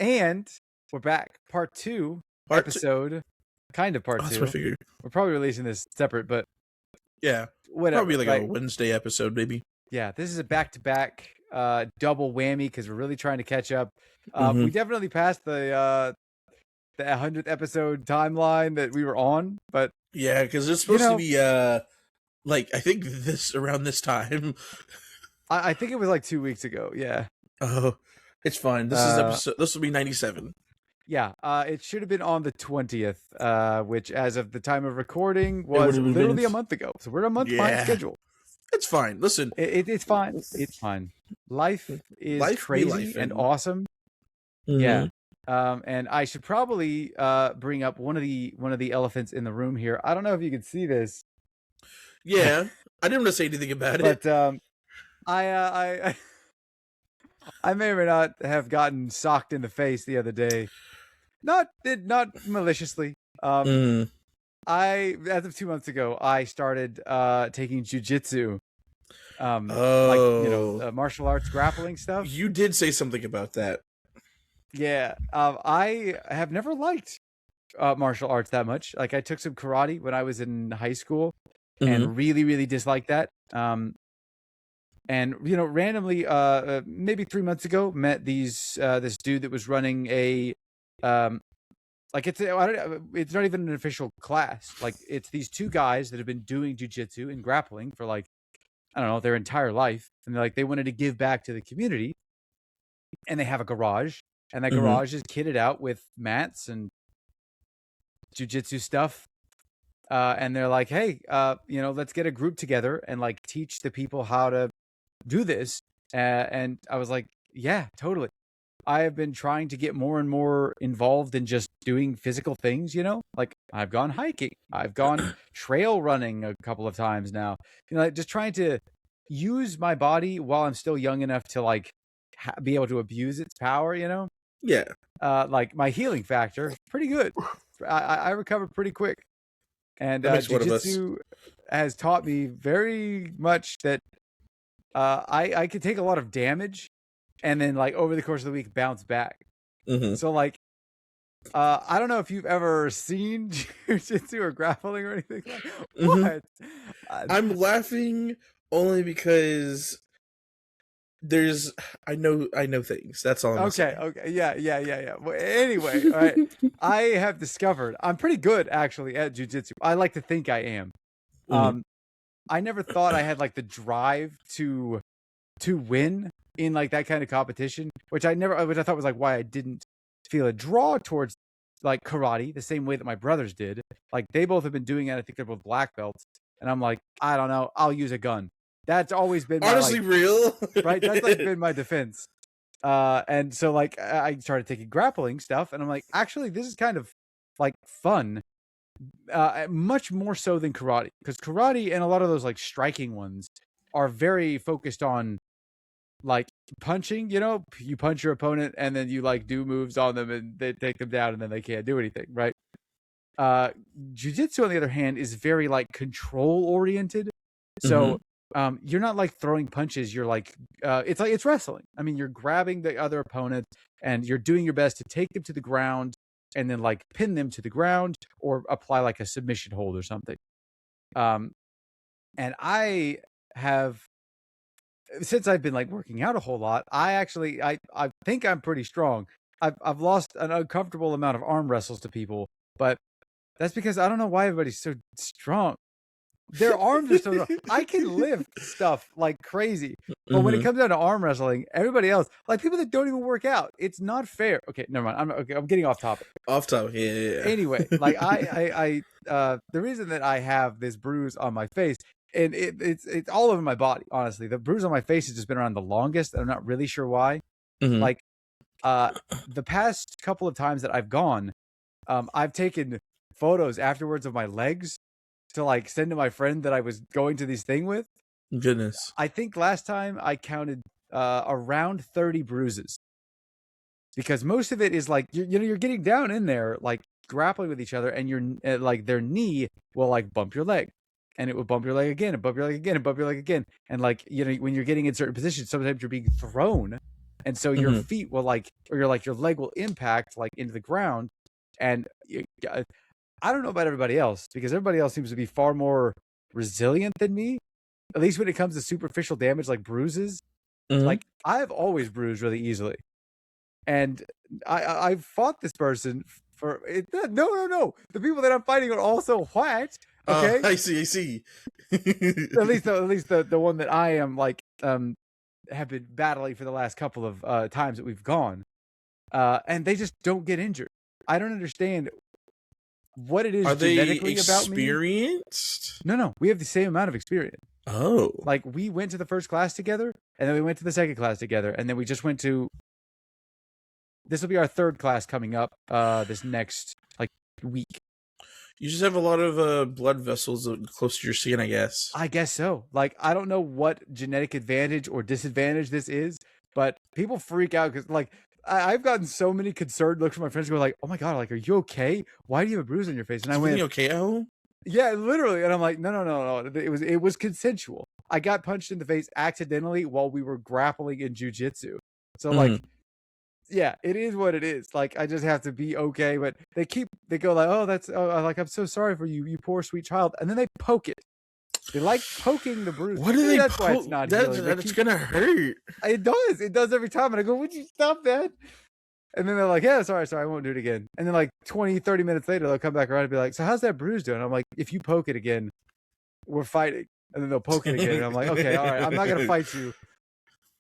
And we're back. Part 2 episode. Kind of part 2. That's what I figured. We're probably releasing this separate, but yeah, whatever. Probably like a Wednesday episode, maybe. Yeah, this is a back-to-back double whammy because we're really trying to catch up. We definitely passed the 100th episode timeline that we were on, but yeah, because it's supposed to be like I think around this time. I think it was like 2 weeks ago. Yeah. Oh, it's fine. This is episode. This will be 97. Yeah, it should have been on the 20th, which, as of the time of recording, was literally a month ago. So we're a month behind schedule. It's fine. Listen, it's fine. It's fine. Life is crazy and awesome. Yeah. And I should probably bring up one of the elephants in the room here. I don't know if you can see this. Yeah, I didn't want to say anything about it. But I may or may not have gotten socked in the face the other day. Not maliciously. As of 2 months ago, I started taking Jiujutsu. Martial arts grappling stuff. You did say something about that. Yeah. I have never liked martial arts that much. Like, I took some karate when I was in high school and really, really disliked that. And randomly, maybe 3 months ago, met this dude that was running a it's not even an official class. Like, it's these two guys that have been doing jujitsu and grappling for their entire life, and they wanted to give back to the community, and they have a garage, and that garage is kitted out with mats and jujitsu stuff. And they're like, hey, let's get a group together and teach the people how to do this. And I was like, yeah, totally. I have been trying to get more and more involved in just doing physical things, I've gone hiking, I've gone trail running a couple of times now, just trying to use my body while I'm still young enough to be able to abuse its power, Yeah. My healing factor, pretty good. I recover pretty quick. And Jiu-Jitsu has taught me very much that I could take a lot of damage and then over the course of the week bounce back. So I don't know if you've ever seen Jiu-Jitsu or grappling or anything. What? I'm laughing only because I know things. That's all I'm saying. Okay. Yeah. Well, anyway, all right. I have discovered I'm pretty good actually at Jiu-Jitsu. I like to think I am. I never thought I had the drive to win in that kind of competition, which I thought was why I didn't feel a draw towards karate the same way that my brothers did. They both have been doing it. I think they're both black belts, and I'm like, I don't know, I'll use a gun. That's always been honestly real, right? That's been my defense. And so I started taking grappling stuff, and I'm like, actually, this is kind of fun. Much more so than karate, because karate and a lot of those striking ones are very focused on punching. You punch your opponent and then you do moves on them and they take them down and then they can't do anything, right? Jiu-Jitsu on the other hand is very control oriented. So you're not throwing punches, you're it's wrestling. I mean, you're grabbing the other opponent and you're doing your best to take them to the ground and then pin them to the ground or apply a submission hold or something. And I have, since I've been working out a whole lot, I think I'm pretty strong. I've lost an uncomfortable amount of arm wrestles to people, but that's because I don't know why everybody's so strong. Their arms are so strong. I can lift stuff like crazy, but when it comes down to arm wrestling, everybody else, people that don't even work out, it's not fair. Okay, never mind. I'm getting off topic. Yeah. Anyway, I the reason that I have this bruise on my face, and it's all over my body, honestly. The bruise on my face has just been around the longest, and I'm not really sure why. The past couple of times that I've gone, I've taken photos afterwards of my legs to send to my friend that I was going to this thing with. Goodness. I think last time I counted around 30 bruises, because most of it is you're getting down in there grappling with each other, and you're their knee will bump your leg, and it will bump your leg again and bump your leg again and bump your leg again, and when you're getting in certain positions, sometimes you're being thrown and so your feet will your leg will impact like into the ground, and I don't know about everybody else because everybody else seems to be far more resilient than me, at least when it comes to superficial damage like bruises. Like I've always bruised really easily, and I've fought this person for it. No. The people that I'm fighting are also white. Okay, I see. at least the one that I am like have been battling for the last couple of times that we've gone, and they just don't get injured. I don't understand what it is Are genetically they about me. experienced? No, we have the same amount of experience. Oh, Like we went to the first class together, and then we went to the second class together, and then we just went to. This will be our third class coming up this next like week. you just have a lot of blood vessels close to your skin, I guess. I guess so. Like I don't know what genetic advantage or disadvantage this is, but people freak out because like I've gotten so many concerned looks from my friends who are like, "Oh my god, like are you okay? Why do you have a bruise on your face?" And I went, okay at home? "Yeah, literally." And I'm like, "No. It was consensual. I got punched in the face accidentally while we were grappling in jiujutsu. So like, yeah, it is what it is. Like I just have to be okay." But they go like, "Oh, that's like I'm so sorry for you, you poor sweet child," and then they poke it. They like poking the bruise. What do they That's why poke? it's not healing. It's gonna hurt. It does every time. And I go, "Would you stop that?" And then they're like, "Yeah, sorry, I won't do it again." And then like 20, 30 minutes later, they'll come back around and be like, "So how's that bruise doing?" I'm like, "If you poke it again, we're fighting." And then they'll poke it again. And I'm like, "Okay, all right, I'm not going to fight you.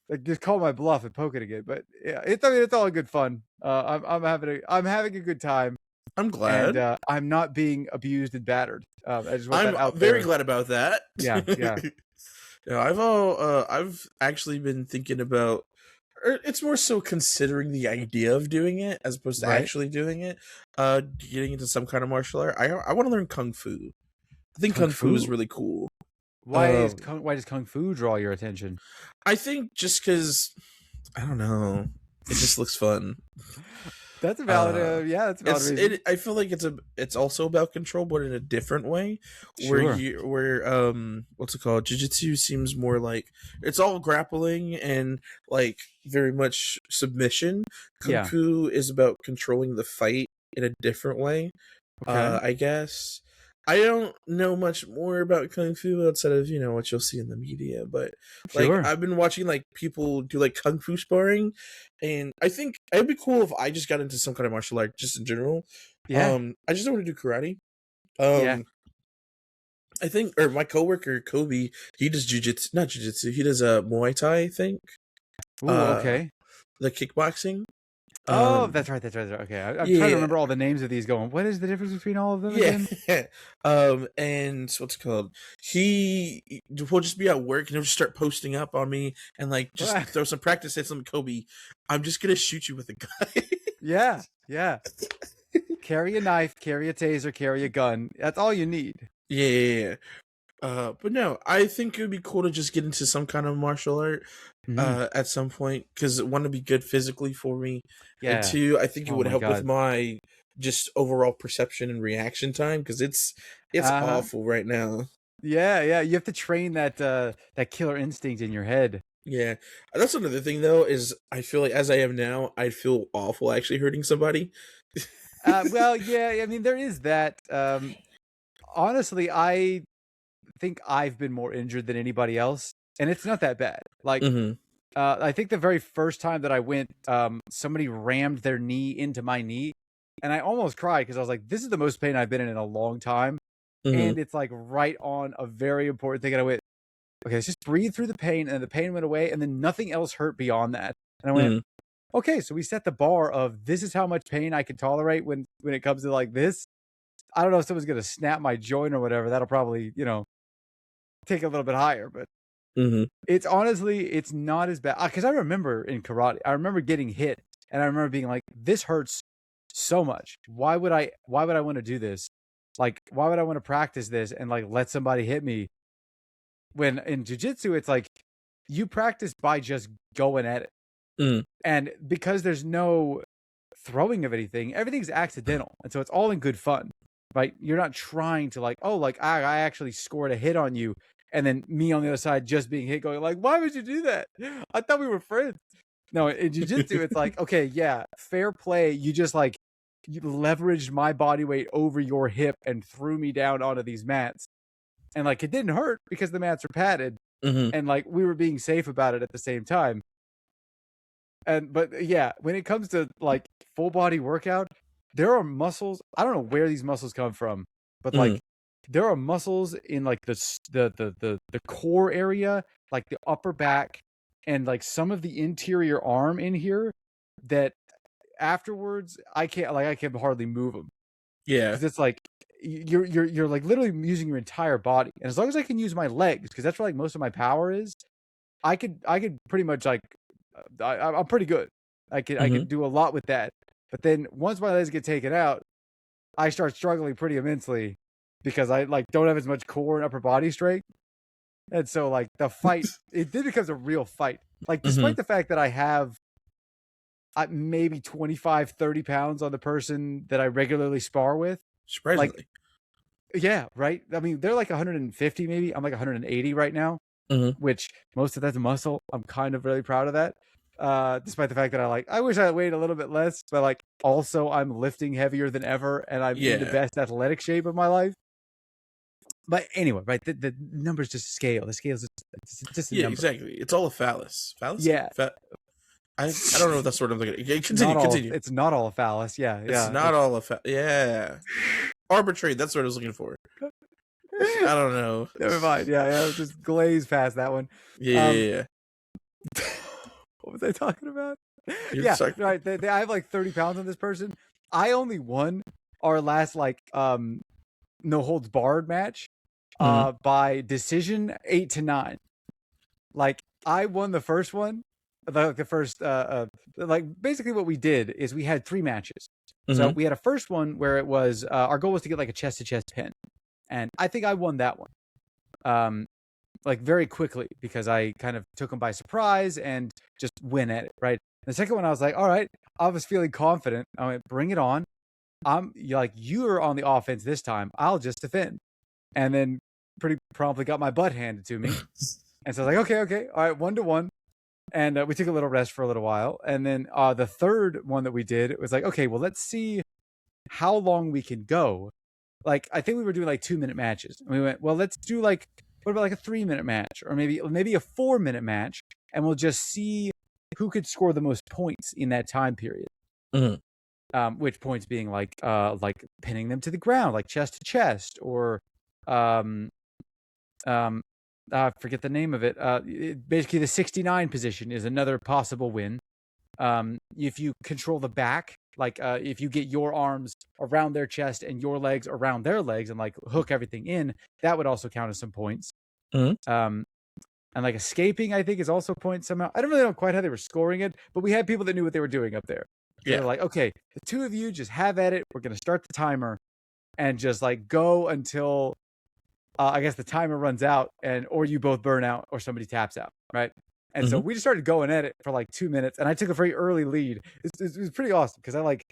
Like, just call my bluff and poke it again." But yeah, it's all good fun. I'm having a good time. I'm glad. And I'm not being abused and battered. I just want that out I'm very there. glad about that. Yeah. Yeah, I've actually been thinking about. It's more so considering the idea of doing it as opposed to actually doing it. Getting into some kind of martial art. I want to learn kung fu. I think kung fu is really cool. Why does kung fu draw your attention? I think just because I don't know, it just looks fun. That's a valid, that's a valid reason. I feel like it's also about control, but in a different way. Sure. Where what's it called? Jiu-Jitsu seems more like it's all grappling and like very much submission. Kung Fu is about controlling the fight in a different way. Okay. I guess. I don't know much more about Kung Fu outside of, what you'll see in the media, but like I've been watching like people do like Kung Fu sparring, and I think it'd be cool if I just got into some kind of martial art just in general. Yeah. I just don't want to do karate. I think, or my coworker Kobe, he does not jujitsu, he does Muay Thai, I think. Ooh, okay. The kickboxing. That's right. Okay, I'm trying to remember all the names of these. Going, what is the difference between all of them again? And what's it called? He will just be at work and he'll just start posting up on me and like just throw some practice hits on me. Kobe, I'm just gonna shoot you with a gun. Yeah. Carry a knife, carry a taser, carry a gun. That's all you need. Yeah. But no, I think it would be cool to just get into some kind of martial art at some point because one would be good physically for me. Yeah. And two, I think it would help with my just overall perception and reaction time because it's awful right now. Yeah. You have to train that killer instinct in your head. Yeah, that's another thing though. Is I feel like as I am now, I feel awful actually hurting somebody. Well, yeah. I mean, there is that. Honestly, I think I've been more injured than anybody else, and it's not that bad. Like, I think the very first time that I went, somebody rammed their knee into my knee, and I almost cried because I was like, "This is the most pain I've been in a long time," and it's like right on a very important thing. And I went, "Okay, let's just breathe through the pain," and the pain went away, and then nothing else hurt beyond that. And I went, "Okay, so we set the bar of this is how much pain I can tolerate when it comes to like this." I don't know if someone's gonna snap my joint or whatever. That'll probably, take a little bit higher, but it's honestly, it's not as bad. Because I remember in karate, I remember getting hit, and I remember being like, "This hurts so much. Why would I want to do this? Like, why would I want to practice this and like let somebody hit me?" When in jiu-jitsu, it's like you practice by just going at it, and because there's no throwing of anything, everything's accidental, and so it's all in good fun. Right? You're not trying to like, oh, like I actually scored a hit on you, and then me on the other side just being hit, going like, "Why would you do that? I thought we were friends." No, in jiu-jitsu, it's like, okay, yeah, fair play. You just like you leveraged my body weight over your hip and threw me down onto these mats. And like it didn't hurt because the mats are padded Mm-hmm. and like we were being safe about it at the same time. And but yeah, when it comes to like full body workout, there are muscles. I don't know where these muscles come from, but Mm-hmm. like there are muscles in like the core area, like the upper back and like some of the interior arm in here that afterwards I can hardly move them Yeah. because it's like you're like literally using your entire body. And as long as I can use my legs, because that's where like most of my power is, I could pretty much like I'm pretty good. I Mm-hmm. could do a lot with that. But then once my legs get taken out, I start struggling pretty immensely because I like don't have as much core and upper body strength. And so like the fight, it did becomes a real fight. Like Mm-hmm. despite the fact that I have maybe 25, 30 pounds on the person that I regularly spar with, like Surprisingly. yeah, right. I mean, they're like 150 maybe. I'm like 180 right now, Mm-hmm. which most of that's muscle. I'm kind of really proud of that. Despite the fact that I wish I weighed a little bit less, but like also I'm lifting heavier than ever and I'm in the Yeah. best athletic shape of my life. But anyway, right, the numbers just scale. The scale is just a Yeah, number. exactly. It's all a phallus. Fallacy? Yeah. I don't know if that's the word I'm looking at. Not all. Continue. It's not all a phallus. Yeah, It's yeah. not all a yeah. Arbitrary. That's what I was looking for. I don't know. Never mind. Yeah. Just glaze past that one. Yeah. What was I talking about? You're Yeah, sorry. right. I have like 30 pounds on this person. I only won our last like no holds barred match Mhm. by decision 8-9. Like I won the first one, the first like basically what we did is we had 3 matches. So Mhm. we had a first one where it was our goal was to get like a chest to chest pin. And I think I won that one. Like very quickly because I kind of took him by surprise and just win at it, right? The second one, I was like, all right, I was feeling confident. I went, bring it on. You're on the offense this time. I'll just defend. And then pretty promptly got my butt handed to me. And so I was like, okay, all right, 1-1. And we took a little rest for a little while. And then the third one that we did, it was like, okay, well, let's see how long we can go. Like, I think we were doing like 2-minute matches. And we went, well, let's do like, what about like a 3-minute match or maybe a 4-minute match, and we'll just see who could score the most points in that time period. Mhm. Which points being like pinning them to the ground, like chest to chest, or I forget the name of it. Basically, the 69 position is another possible win. If you control the back, like if you get your arms around their chest and your legs around their legs and like hook everything in, that would also count as some points. Mhm. And like escaping, I think, is also points somehow. I don't really know quite how they were scoring it, but we had people that knew what they were doing up there. So Yeah. they're like, okay, the two of you just have at it. We're going to start the timer and just like go until I guess the timer runs out or you both burn out or somebody taps out. Right. And so Mhm. we just started going at it for like 2 minutes and I took a very early lead. It was pretty awesome because I like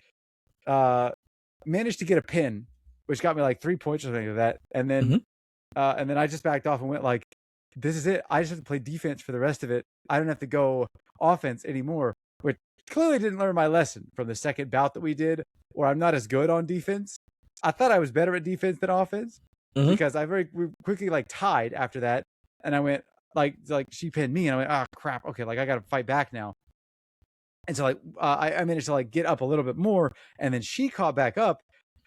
managed to get a pin, which got me like 3 points or something like that. And then I just backed off and went like, this is it. I just have to play defense for the rest of it. I don't have to go offense anymore, which clearly didn't learn my lesson from the second bout that we did, where I'm not as good on defense. I thought I was better at defense than offense because we quickly like tied after that. And I went like she pinned me and I went, oh crap. Okay. Like I got to fight back now. And so like, I managed to like get up a little bit more and then she caught back up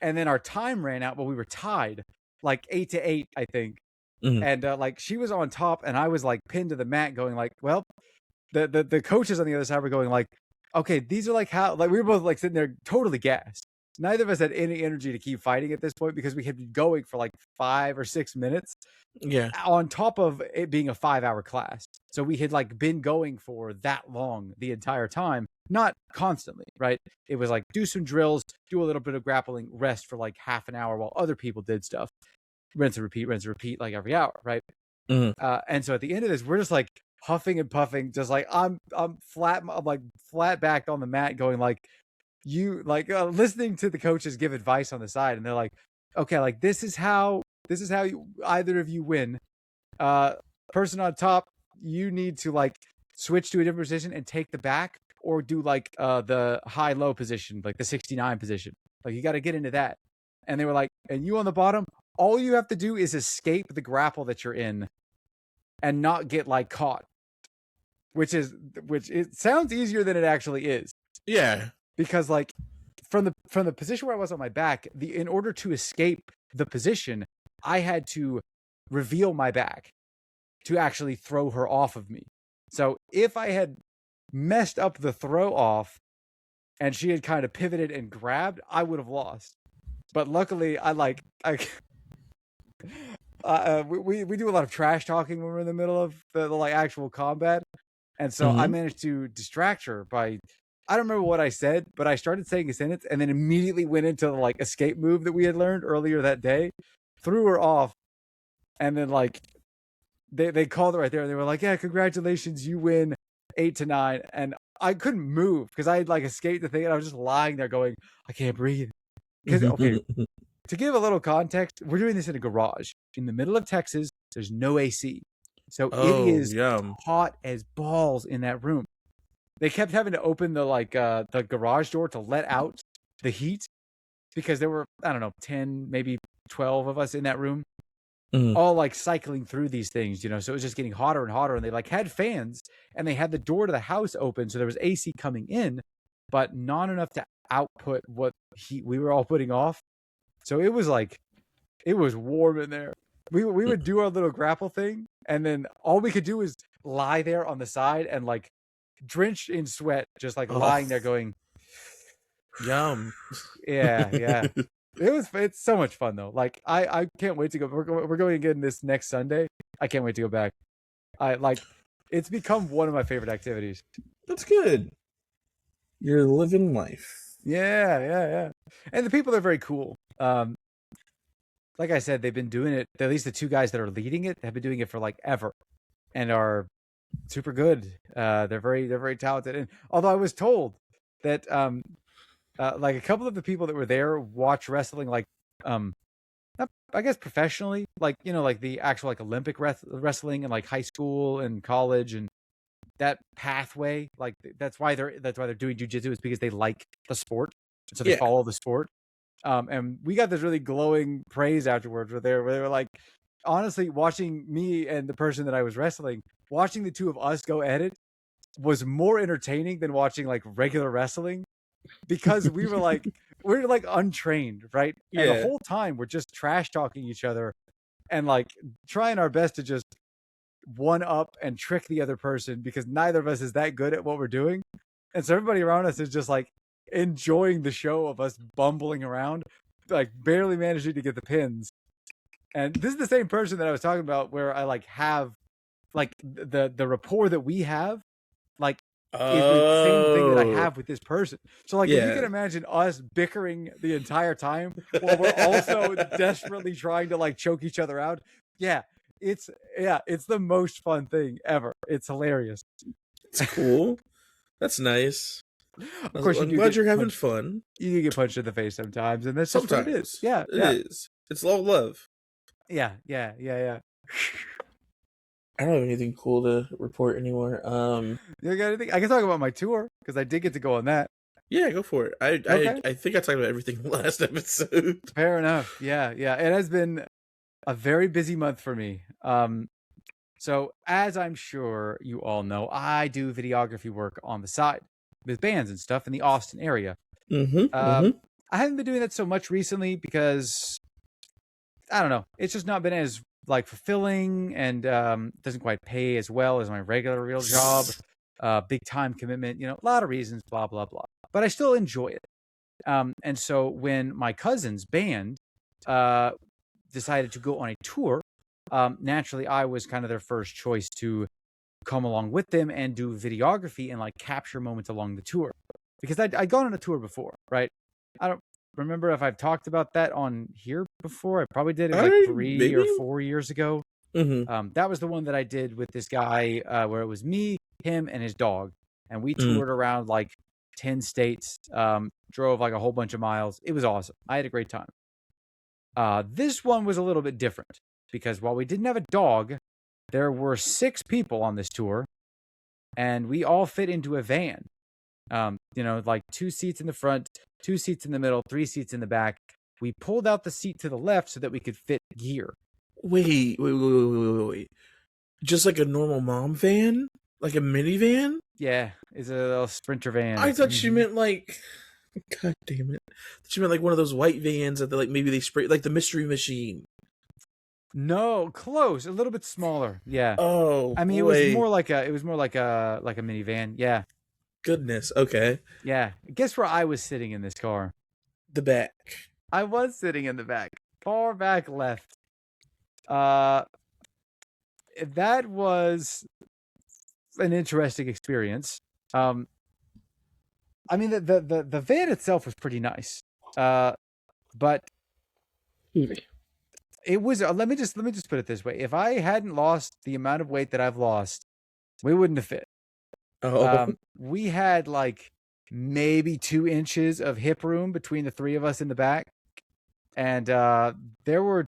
and then our time ran out, but we were tied like 8-8, I think. And like she was on top and I was like pinned to the mat going like, well, the coaches on the other side were going like, okay, these are like how, like we were both like sitting there totally gassed. Neither of us had any energy to keep fighting at this point because we had been going for like 5 or 6 minutes. Yeah. On top of it being a 5-hour class. So we had like been going for that long the entire time, not constantly, right? It was like do some drills, do a little bit of grappling, rest for like half an hour while other people did stuff. Rinse and repeat like every hour, right? And so at the end of this, we're just like huffing and puffing, just like I'm like flat backed on the mat, going like you like listening to the coaches give advice on the side, and they're like, okay, like this is how you, either of you win. Person on top, you need to like switch to a different position and take the back, or do like the high-low position, like the 69 position. Like you got to get into that. And they were like, and you on the bottom, all you have to do is escape the grapple that you're in and not get like caught. Which it sounds easier than it actually is. Yeah. Because like from the position where I was on my back, in order to escape the position, I had to reveal my back to actually throw her off of me. So if I had messed up the throw off and she had kind of pivoted and grabbed, I would have lost. But luckily, we do a lot of trash talking when we're in the middle of the like actual combat. And so I managed to distract her by, I don't remember what I said, but I started saying a sentence and then immediately went into the like escape move that we had learned earlier that day, threw her off, and then like they called it right there and they were like, yeah, congratulations, you win 8-9. And I couldn't move because I had like escaped the thing and I was just lying there going, I can't breathe. Because okay, to give a little context, we're doing this in a garage in the middle of Texas. There's no AC. So it is hot as balls in that room. They kept having to open the garage door to let out the heat because there were, I don't know, 10, maybe 12 of us in that room, all like cycling through these things, you know. So it was just getting hotter and hotter. And they like had fans and they had the door to the house open. So there was AC coming in, but not enough to output what heat we were all putting off. So it was warm in there. We would do our little grapple thing, and then all we could do was lie there on the side and like drenched in sweat, just like lying there going, yum. Yeah. It's so much fun though. Like I can't wait to go. We're going again this next Sunday. I can't wait to go back. It's become one of my favorite activities. That's good. You're living life. Yeah. And the people are very cool. Like I said, they've been doing it. At least the two guys that are leading it have been doing it for like ever, and are super good. They're very talented. And although I was told that like a couple of the people that were there watch wrestling like not, I guess professionally, like, you know, like the actual like Olympic wrestling and like high school and college and that pathway. Like that's why they're doing jujitsu, is because they like the sport, so they follow the sport. And we got this really glowing praise afterwards where they were like, honestly, watching me and the person that I was wrestling, watching the two of us go at it was more entertaining than watching like regular wrestling, because we're like untrained, right? Yeah. And the whole time we're just trash talking each other and like trying our best to just one up and trick the other person, because neither of us is that good at what we're doing. And so everybody around us is just like enjoying the show of us bumbling around, like barely managing to get the pins. And this is the same person that I was talking about, where I like have like the rapport that we have, like is the same thing that I have with this person. So like if you can imagine us bickering the entire time while we're also desperately trying to like choke each other out. It's the most fun thing ever. It's hilarious. It's cool. That's nice. Of course, I'm glad you're having fun. You can get punched in the face sometimes, and that's just what it is. Yeah, it is. It's all love. Yeah. I don't have anything cool to report anymore. You got anything? I can talk about my tour, because I did get to go on that. Yeah, go for it. I think I talked about everything last episode. Fair enough. Yeah. It has been a very busy month for me. So as I'm sure you all know, I do videography work on the side with bands and stuff in the Austin area. I haven't been doing that so much recently because I don't know. It's just not been as like fulfilling, and doesn't quite pay as well as my regular real job. Big time commitment, you know, a lot of reasons, blah, blah, blah. But I still enjoy it. And so when my cousin's band decided to go on a tour, naturally I was kind of their first choice to come along with them and do videography and like capture moments along the tour, because I'd gone on a tour before, right? I don't remember if I've talked about that on here before. I probably did it like 3 or 4 years ago. That was the one that I did with this guy where it was me, him, and his dog, and we toured around like 10 states, drove like a whole bunch of miles. It was awesome. I had a great time. This one was a little bit different, because while we didn't have a dog, there were 6 people on this tour, and we all fit into a van. Like 2 seats in the front, 2 seats in the middle, 3 seats in the back. We pulled out the seat to the left so that we could fit gear. Wait. Just like a normal mom van? Like a minivan? Yeah, it's a little Sprinter van. I thought she meant like, God damn it! She meant like one of those white vans that maybe they spray, like the Mystery Machine. No, close. A little bit smaller. Yeah. Oh, I mean, boy. it was more like a minivan. Yeah. Goodness. Okay. Yeah. Guess where I was sitting in this car? The back. I was sitting in the back, far back left. That was an interesting experience. I mean, the van itself was pretty nice, but it was. Let me just put it this way: if I hadn't lost the amount of weight that I've lost, we wouldn't have fit. Oh. We had like maybe 2 inches of hip room between the 3 of us in the back, and there was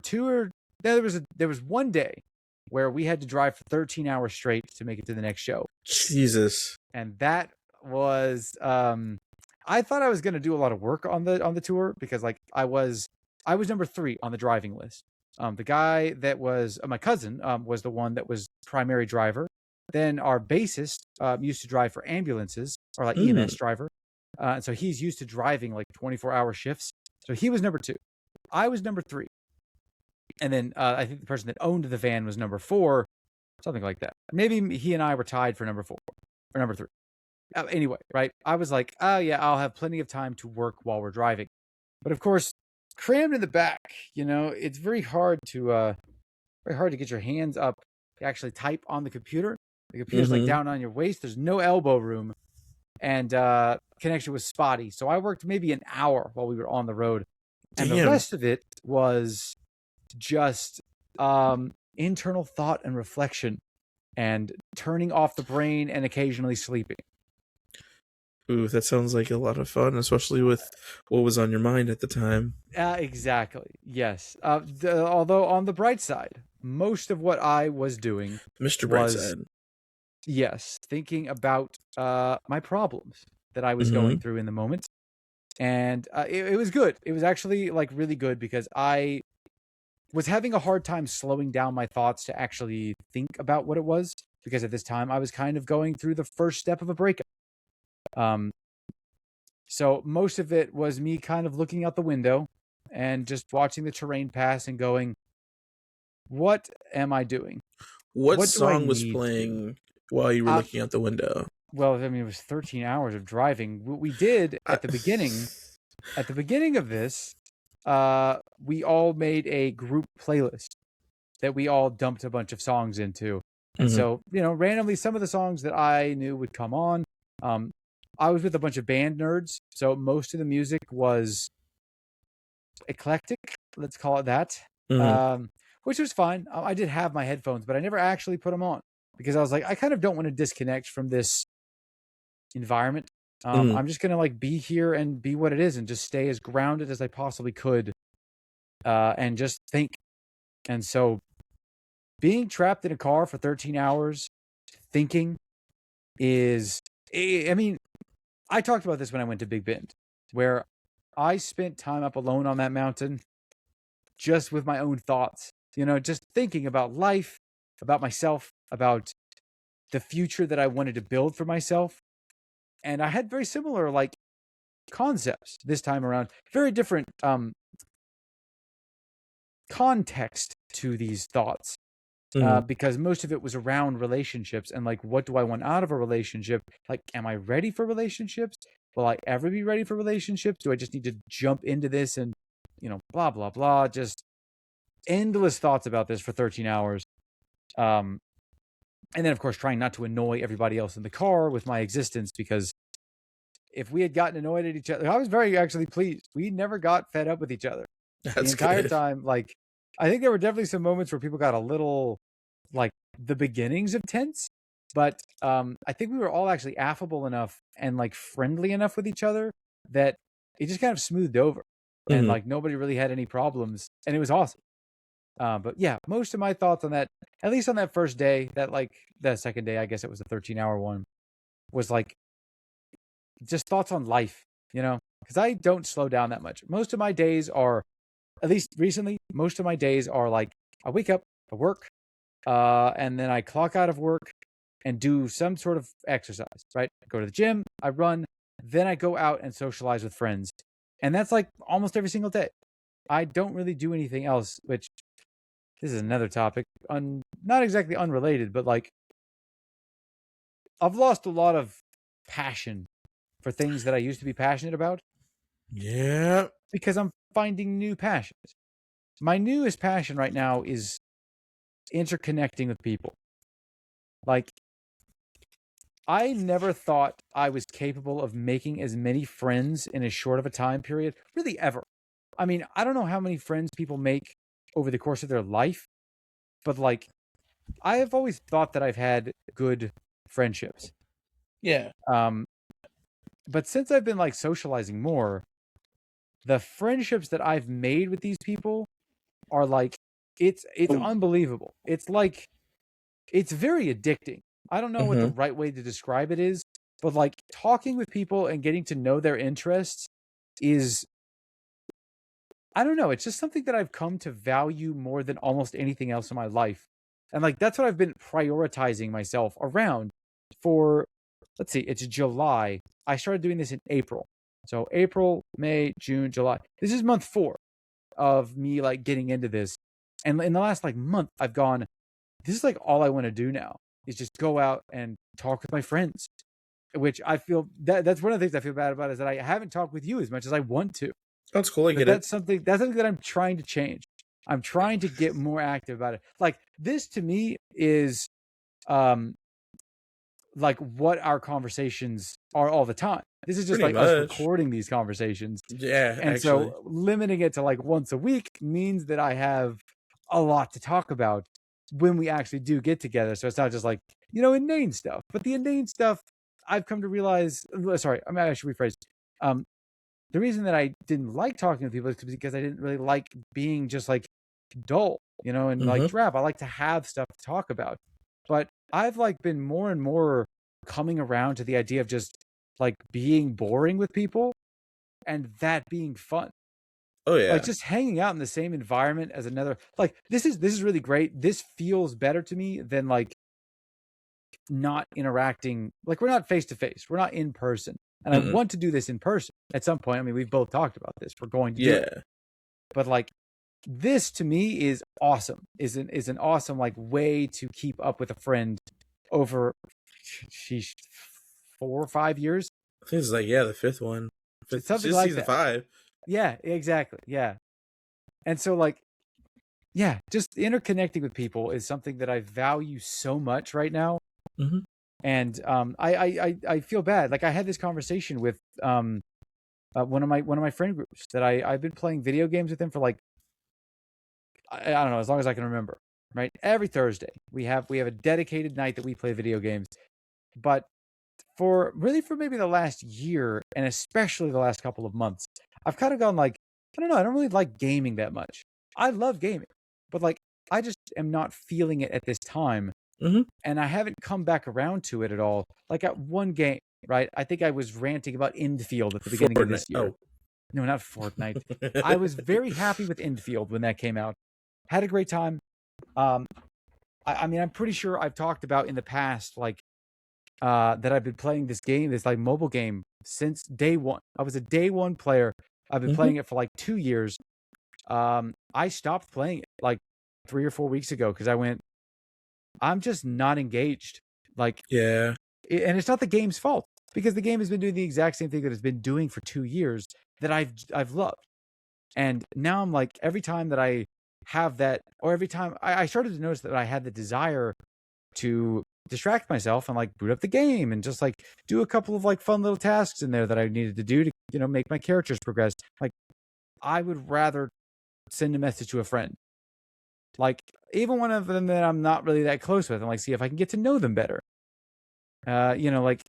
one day where we had to drive for 13 hours straight to make it to the next show. Jesus. And that was I thought I was going to do a lot of work on the tour, because like I was number 3 on the driving list. The guy that was my cousin was the one that was primary driver. Then our bassist used to drive for ambulances, or like EMS driver. And so he's used to driving like 24-hour shifts. So he was number 2. I was number 3. And then I think the person that owned the van was number 4, something like that. Maybe he and I were tied for number 4 or number 3. Anyway, right? I was like, oh yeah, I'll have plenty of time to work while we're driving. But of course, crammed in the back, it's very hard to get your hands up to actually type on the computer. The computer's like down on your waist. There's no elbow room, and connection was spotty. So I worked maybe an hour while we were on the road. And the rest of it was just internal thought and reflection, and turning off the brain and occasionally sleeping. Ooh, that sounds like a lot of fun, especially with what was on your mind at the time. Exactly. Yes. Although on the bright side, most of what I was doing, Mr. Brightside. Yes, thinking about my problems that I was going through in the moment. And it was good. It was actually like really good, because I was having a hard time slowing down my thoughts to actually think about what it was, because at this time I was kind of going through the first step of a breakup. So most of it was me kind of looking out the window and just watching the terrain pass and going, what am I doing? What song was playing while you were looking out the window? Well, I mean, it was 13 hours of driving. What we did at the beginning of this, we all made a group playlist that we all dumped a bunch of songs into. And so, randomly some of the songs that I knew would come on. I was with a bunch of band nerds, so most of the music was eclectic, let's call it that, which was fine. I did have my headphones, but I never actually put them on, because I was like, I kind of don't want to disconnect from this environment. I'm just going to like be here and be what it is, and just stay as grounded as I possibly could, and just think. And so being trapped in a car for 13 hours thinking is, I mean, I talked about this when I went to Big Bend, where I spent time up alone on that mountain just with my own thoughts, just thinking about life, about myself, about the future that I wanted to build for myself. And I had very similar like concepts this time around, very different context to these thoughts. Because most of it was around relationships and like, what do I want out of a relationship? Like, am I ready for relationships? Will I ever be ready for relationships? Do I just need to jump into this and, blah, blah, blah. Just endless thoughts about this for 13 hours. And then, of course, trying not to annoy everybody else in the car with my existence, because if we had gotten annoyed at each other, I was very actually pleased. We never got fed up with each other. The entire time. Like, I think there were definitely some moments where people got a little, like, the beginnings of tense, but I think we were all actually affable enough and like friendly enough with each other that it just kind of smoothed over, and like nobody really had any problems, and it was awesome. But yeah, most of my thoughts on that, at least on that first day, that like the second day, I guess it was a 13-hour one, was like just thoughts on life, because I don't slow down that much. Most of my days are, at least recently, most of my days are like I wake up, I work, and then I clock out of work and do some sort of exercise, right? I go to the gym, I run, then I go out and socialize with friends. And that's like almost every single day. I don't really do anything else, which this is another topic, not exactly unrelated, but like I've lost a lot of passion for things that I used to be passionate about. Yeah. Because I'm finding new passions. My newest passion right now is interconnecting with people. Like, I never thought I was capable of making as many friends in as short of a time period, really ever. I mean, I don't know how many friends people make over the course of their life, but like, I have always thought that I've had good friendships. Yeah. But since I've been like socializing more, the friendships that I've made with these people are like, it's unbelievable. It's like, it's very addicting. I don't know what the right way to describe it is, but like talking with people and getting to know their interests is, I don't know, it's just something that I've come to value more than almost anything else in my life. And like that's what I've been prioritizing myself around for, let's see, it's July. I started doing this in April. So April, May, June, July. This is month 4 of me like getting into this. And in the last like month, I've gone, this is like all I want to do now is just go out and talk with my friends, which I feel that's one of the things I feel bad about is that I haven't talked with you as much as I want to. That's cool. I get that's something that I'm trying to change. I'm trying to get more active about it. Like this to me is, like what our conversations are all the time. This is just Pretty like us much. recording these conversations. Yeah. And actually. so limiting it to like once a week means that I have a lot to talk about when we actually do get together. So it's not just like, inane stuff, but the inane stuff I've come to realize, sorry, I should rephrase. The reason that I didn't like talking to people is because I didn't really like being just like dull, and like drab. I like to have stuff to talk about, but I've like been more and more coming around to the idea of just like being boring with people and that being fun. Oh yeah. Like just hanging out in the same environment as another, like this is really great. This feels better to me than like not interacting. Like we're not face to face. We're not in person. And I want to do this in person at some point. I mean, we've both talked about this. We're going to do it. But like this to me is awesome. Is an awesome like way to keep up with a friend over 4 or 5 years. I think it's like the 5th one. It's something like season that. 5. Yeah, exactly. Yeah. And so like, yeah, just interconnecting with people is something that I value so much right now. And I feel bad. Like I had this conversation with one of my friend groups that I've been playing video games with them for like, I don't know, as long as I can remember. Right, every Thursday we have a dedicated night that we play video games. But for maybe the last year and especially the last couple of months, I've kind of gone like, I don't know, I don't really like gaming that much. I love gaming, but like I just am not feeling it at this time. And I haven't come back around to it at all. Like at one game, right? I think I was ranting about Infield at the beginning of this year. No, not Fortnite. I was very happy with Infield when that came out. Had a great time. I mean, I'm pretty sure I've talked about in the past, like, that I've been playing this game, this like mobile game since day one. I was a day one player. I've been playing it for like 2 years. I stopped playing it like 3 or 4 weeks ago because I went, I'm just not engaged. Like, and it's not the game's fault because the game has been doing the exact same thing that it's been doing for 2 years that I've loved. And now I'm like, every time that I have that, or every time I started to notice that I had the desire to distract myself and like boot up the game and just like do a couple of like fun little tasks in there that I needed to do to, make my characters progress. Like I would rather send a message to a friend. Like even one of them that I'm not really that close with, and like see if I can get to know them better. Like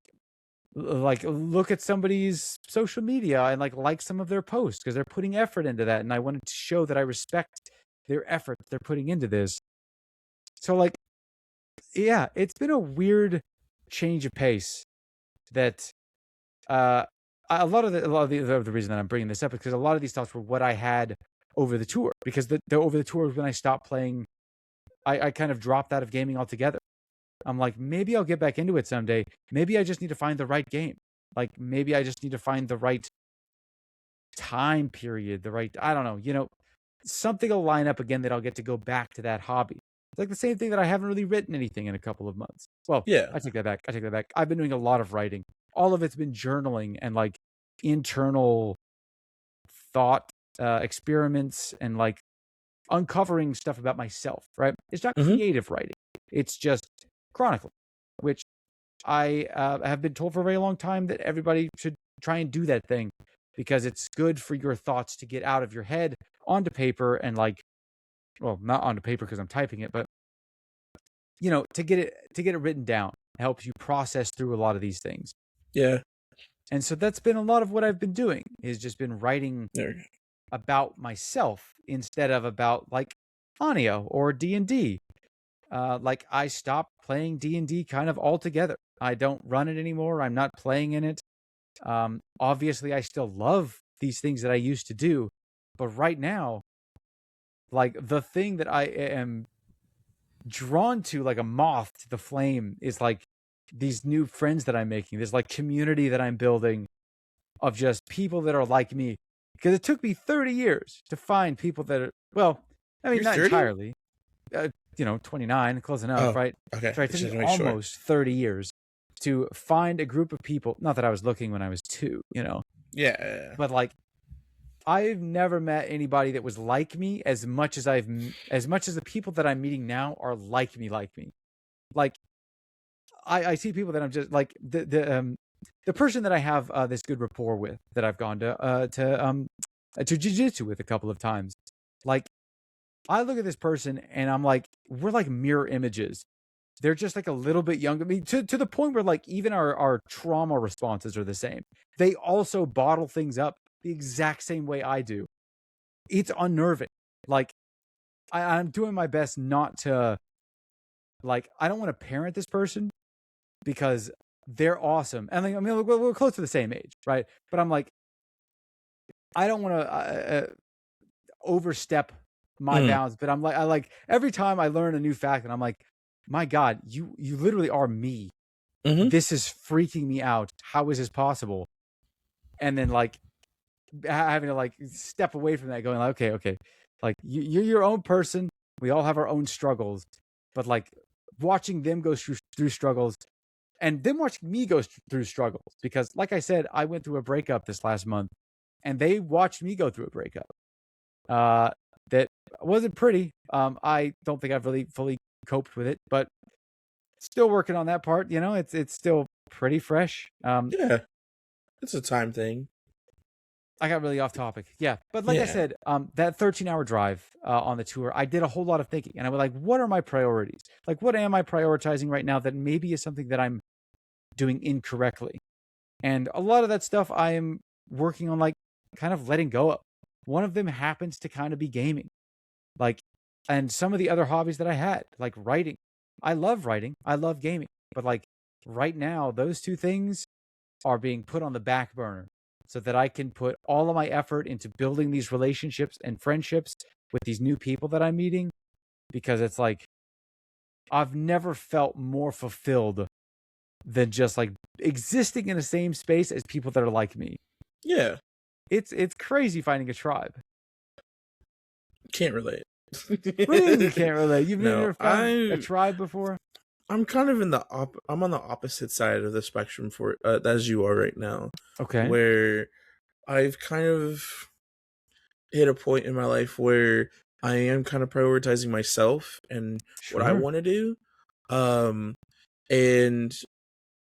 look at somebody's social media and like some of their posts because they're putting effort into that, and I wanted to show that I respect their effort they're putting into this. So like, yeah, it's been a weird change of pace that a lot of the reason that I'm bringing this up is because a lot of these thoughts were what I had over the tour, because the over the tour was when I stopped playing. I kind of dropped out of gaming altogether. I'm like, maybe I'll get back into it someday. Maybe I just need to find the right game. Like, maybe I just need to find the right time period, I don't know, something will line up again that I'll get to go back to that hobby. It's like the same thing that I haven't really written anything in a couple of months. Well, Yeah. I take that back. I've been doing a lot of writing. All of it's been journaling and like internal thought experiments and like uncovering stuff about myself, right? It's not creative writing. It's just chronicling, which I have been told for a very long time that everybody should try and do that thing, because it's good for your thoughts to get out of your head onto paper and like, well, not onto paper because I'm typing it, but to get it written down. It helps you process through a lot of these things. Yeah. And so that's been a lot of what I've been doing, is just been writing about myself instead of about like Anio or D&D. Like, I stopped playing D&D kind of altogether. I don't run it anymore. I'm not playing in it. Obviously, I still love these things that I used to do, but right now, like, the thing that I am drawn to like a moth to the flame is like these new friends that I'm making. This like community that I'm building of just people that are like me. Because it took me 30 years to find people that are, well, I mean, You're not 30? entirely. 29, close enough, right? Okay. So it took me almost 30 years to find a group of people. Not that I was looking when I was 2, Yeah. But like, I've never met anybody that was like me as much as the people that I'm meeting now are like me. Like, I see people that I'm just like the person that I have this good rapport with, that I've gone to Jiujutsu with a couple of times. Like, I look at this person and I'm like, we're like mirror images. They're just like a little bit younger. I mean, to the point where like even our trauma responses are the same. They also bottle things up the exact same way I do. It's unnerving. Like, I'm doing my best not to, like, I don't want to parent this person because they're awesome. And like, I mean, we're close to the same age, right? But I'm like, I don't want to overstep my bounds. But I'm like, I like every time I learn a new fact, and I'm like, my God, you literally are me. This is freaking me out. How is this possible? And then like having to like step away from that, going like, okay, like you're your own person. We all have our own struggles, but like watching them go through struggles, and them watching me go through struggles, because like I said, I went through a breakup this last month, and they watched me go through a breakup. That wasn't pretty. I don't think I've really fully coped with it, but still working on that part. It's still pretty fresh. Yeah, it's a time thing. I got really off topic. Yeah. But like I said, that 13-hour drive on the tour, I did a whole lot of thinking, and I was like, what are my priorities? Like, what am I prioritizing right now that maybe is something that I'm doing incorrectly? And a lot of that stuff I am working on, like, kind of letting go of. One of them happens to kind of be gaming. Like, and some of the other hobbies that I had, like writing. I love writing. I love gaming. But like right now, those two things are being put on the back burner so that I can put all of my effort into building these relationships and friendships with these new people that I'm meeting. Because it's like, I've never felt more fulfilled than just like existing in the same space as people that are like me. Yeah. It's crazy finding a tribe. Can't relate. What do you mean you can't relate? You've never found a tribe before? I'm kind of I'm on the opposite side of the spectrum for as you are right now. Okay. Where I've kind of hit a point in my life where I am kind of prioritizing myself and what I want to do. And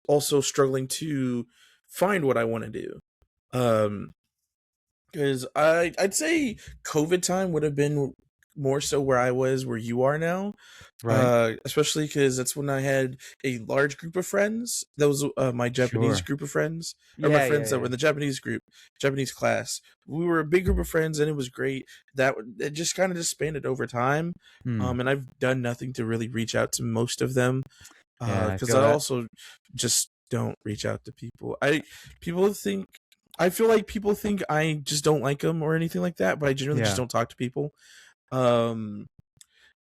also struggling to find what I want to do. Because I'd say COVID time would have been more so where you are now, right? Especially because that's when I had a large group of friends. That was my Japanese group of friends, or my friends that were in the Japanese class. We were a big group of friends, and it was great. It just kind of disbanded over time, and I've done nothing to really reach out to most of them, because I also just don't reach out to people. I feel like people think I just don't like them or anything like that, but I generally just Yeah. don't talk to people. Um,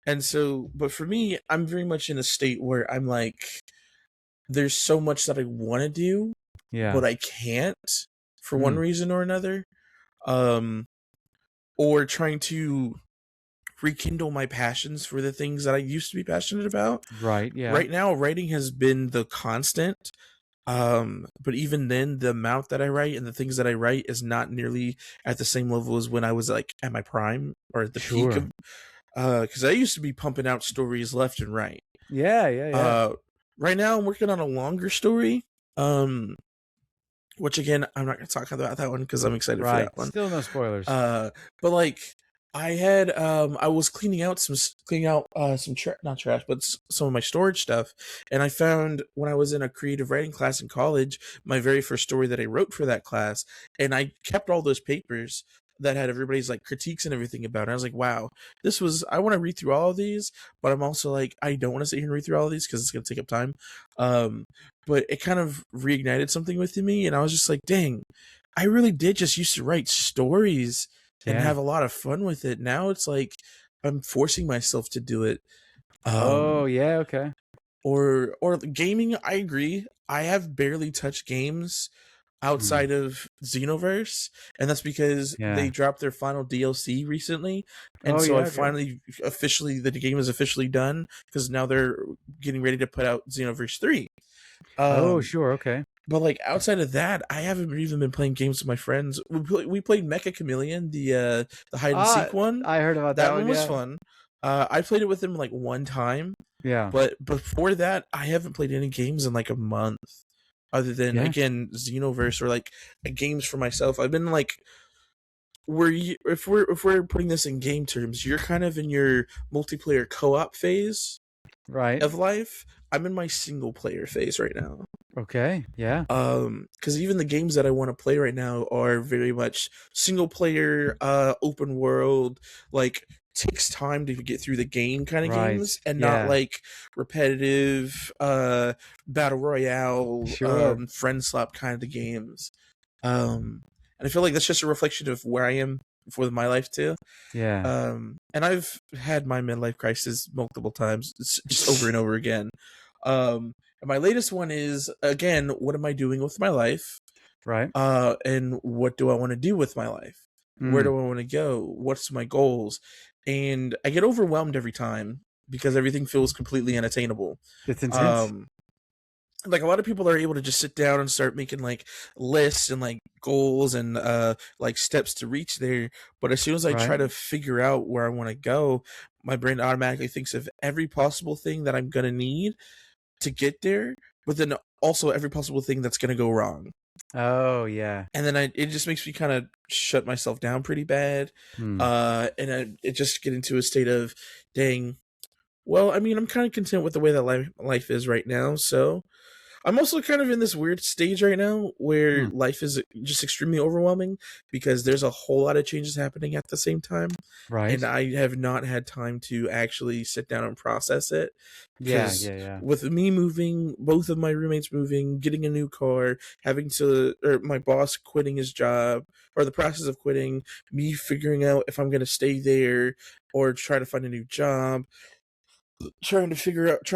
and so, but for me, I'm very much in a state where I'm like, there's so much that I want to do, Yeah. but I can't for one reason or another. Or trying to rekindle my passions for the things that I used to be passionate about. Right. Yeah. Right now, writing has been the constant. But even then, the amount that I write and the things that I write is not nearly at the same level as when I was like at my prime or at the peak Sure. of. Because I used to be pumping out stories left and right. Yeah. Yeah. Yeah. Right now I'm working on a longer story. Which again, I'm not going to talk about that one because I'm excited for Right. that one. Still no spoilers. But like I was cleaning out some not trash, but some of my storage stuff, and I found when I was in a creative writing class in college, my very first story that I wrote for that class, and I kept all those papers that had everybody's like critiques and everything about it. I was like, wow, I want to read through all of these, but I'm also like, I don't want to sit here and read through all of these because it's going to take up time. But it kind of reignited something within me, and I was just like, dang, I really did just used to write stories and have a lot of fun with it. Now it's like I'm forcing myself to do it. Oh, yeah, okay. Or gaming, I agree. I have barely touched games outside of Xenoverse, and that's because they dropped their final DLC recently, and so I finally the game is officially done because now they're getting ready to put out Xenoverse 3. Oh, sure, okay. But like outside of that, I haven't even been playing games with my friends. We played Mecha Chameleon, the hide and seek one. I heard about that one. That one was fun. I played it with them like one time. Yeah. But before that, I haven't played any games in like a month, other than again Xenoverse or like games for myself. I've been like, if we're putting this in game terms, you're kind of in your multiplayer co-op phase, right, of life. I'm in my single player phase right now. Okay, yeah. Because even the games that I want to play right now are very much single player, open world, like takes time to get through the game kind of games, and not like repetitive, battle royale, friend slap kind of the games. And I feel like that's just a reflection of where I am for my life too. Yeah. And I've had my midlife crisis multiple times, just over and over again. And my latest one is, again, what am I doing with my life? Right. And what do I want to do with my life? Where do I want to go? What's my goals? And I get overwhelmed every time because everything feels completely unattainable. It's intense. Like a lot of people are able to just sit down and start making like lists and like goals and like steps to reach there. But as soon as I try to figure out where I want to go, my brain automatically thinks of every possible thing that I'm going to need to get there, but then also every possible thing that's going to go wrong. Oh, yeah. And then it just makes me kind of shut myself down pretty bad. And it just get into a state of, dang, well, I mean, I'm kind of content with the way that life is right now. So I'm also kind of in this weird stage right now where life is just extremely overwhelming because there's a whole lot of changes happening at the same time. Right. And I have not had time to actually sit down and process it. Yeah. With me moving, both of my roommates moving, getting a new car, or my boss quitting his job, or the process of quitting, me figuring out if I'm going to stay there or try to find a new job, trying to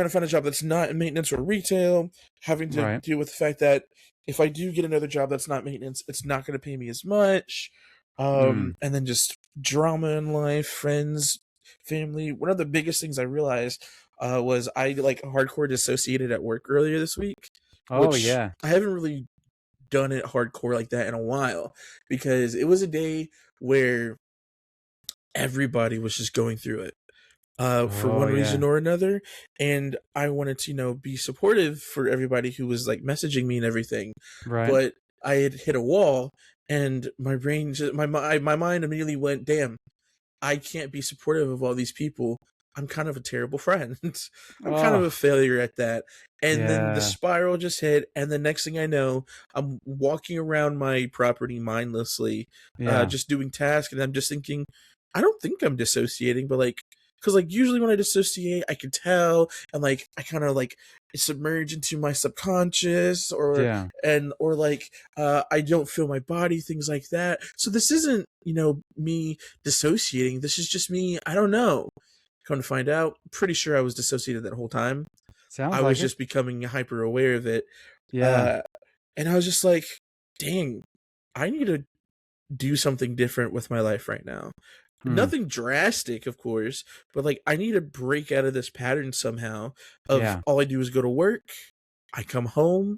find a job that's not in maintenance or retail, having to deal with the fact that if I do get another job that's not maintenance, it's not going to pay me as much. And then just drama in life, friends, family. One of the biggest things I realized was I like hardcore dissociated at work earlier this week. Which I haven't really done it hardcore like that in a while, because it was a day where everybody was just going through it. For one reason or another, and I wanted to, be supportive for everybody who was like messaging me and everything. But I had hit a wall, and my brain, my mind immediately went, "Damn, I can't be supportive of all these people. I'm kind of a terrible friend. I'm kind of a failure at that." And then the spiral just hit, and the next thing I know, I'm walking around my property mindlessly, just doing tasks, and I'm just thinking, I don't think I'm dissociating, but like, because like usually when I dissociate, I can tell, and like I kind of like submerge into my subconscious, Yeah. or like I don't feel my body, things like that. So this isn't, me dissociating. This is just me. I don't know. Come to find out, pretty sure I was dissociated that whole time. Sounds I was like it. just becoming hyper aware of it. Yeah. Uh, and I was just like, dang, I need to do something different with my life right now. Hmm. Nothing drastic, of course, but like I need to break out of this pattern somehow of Yeah. all I do is go to work, I come home,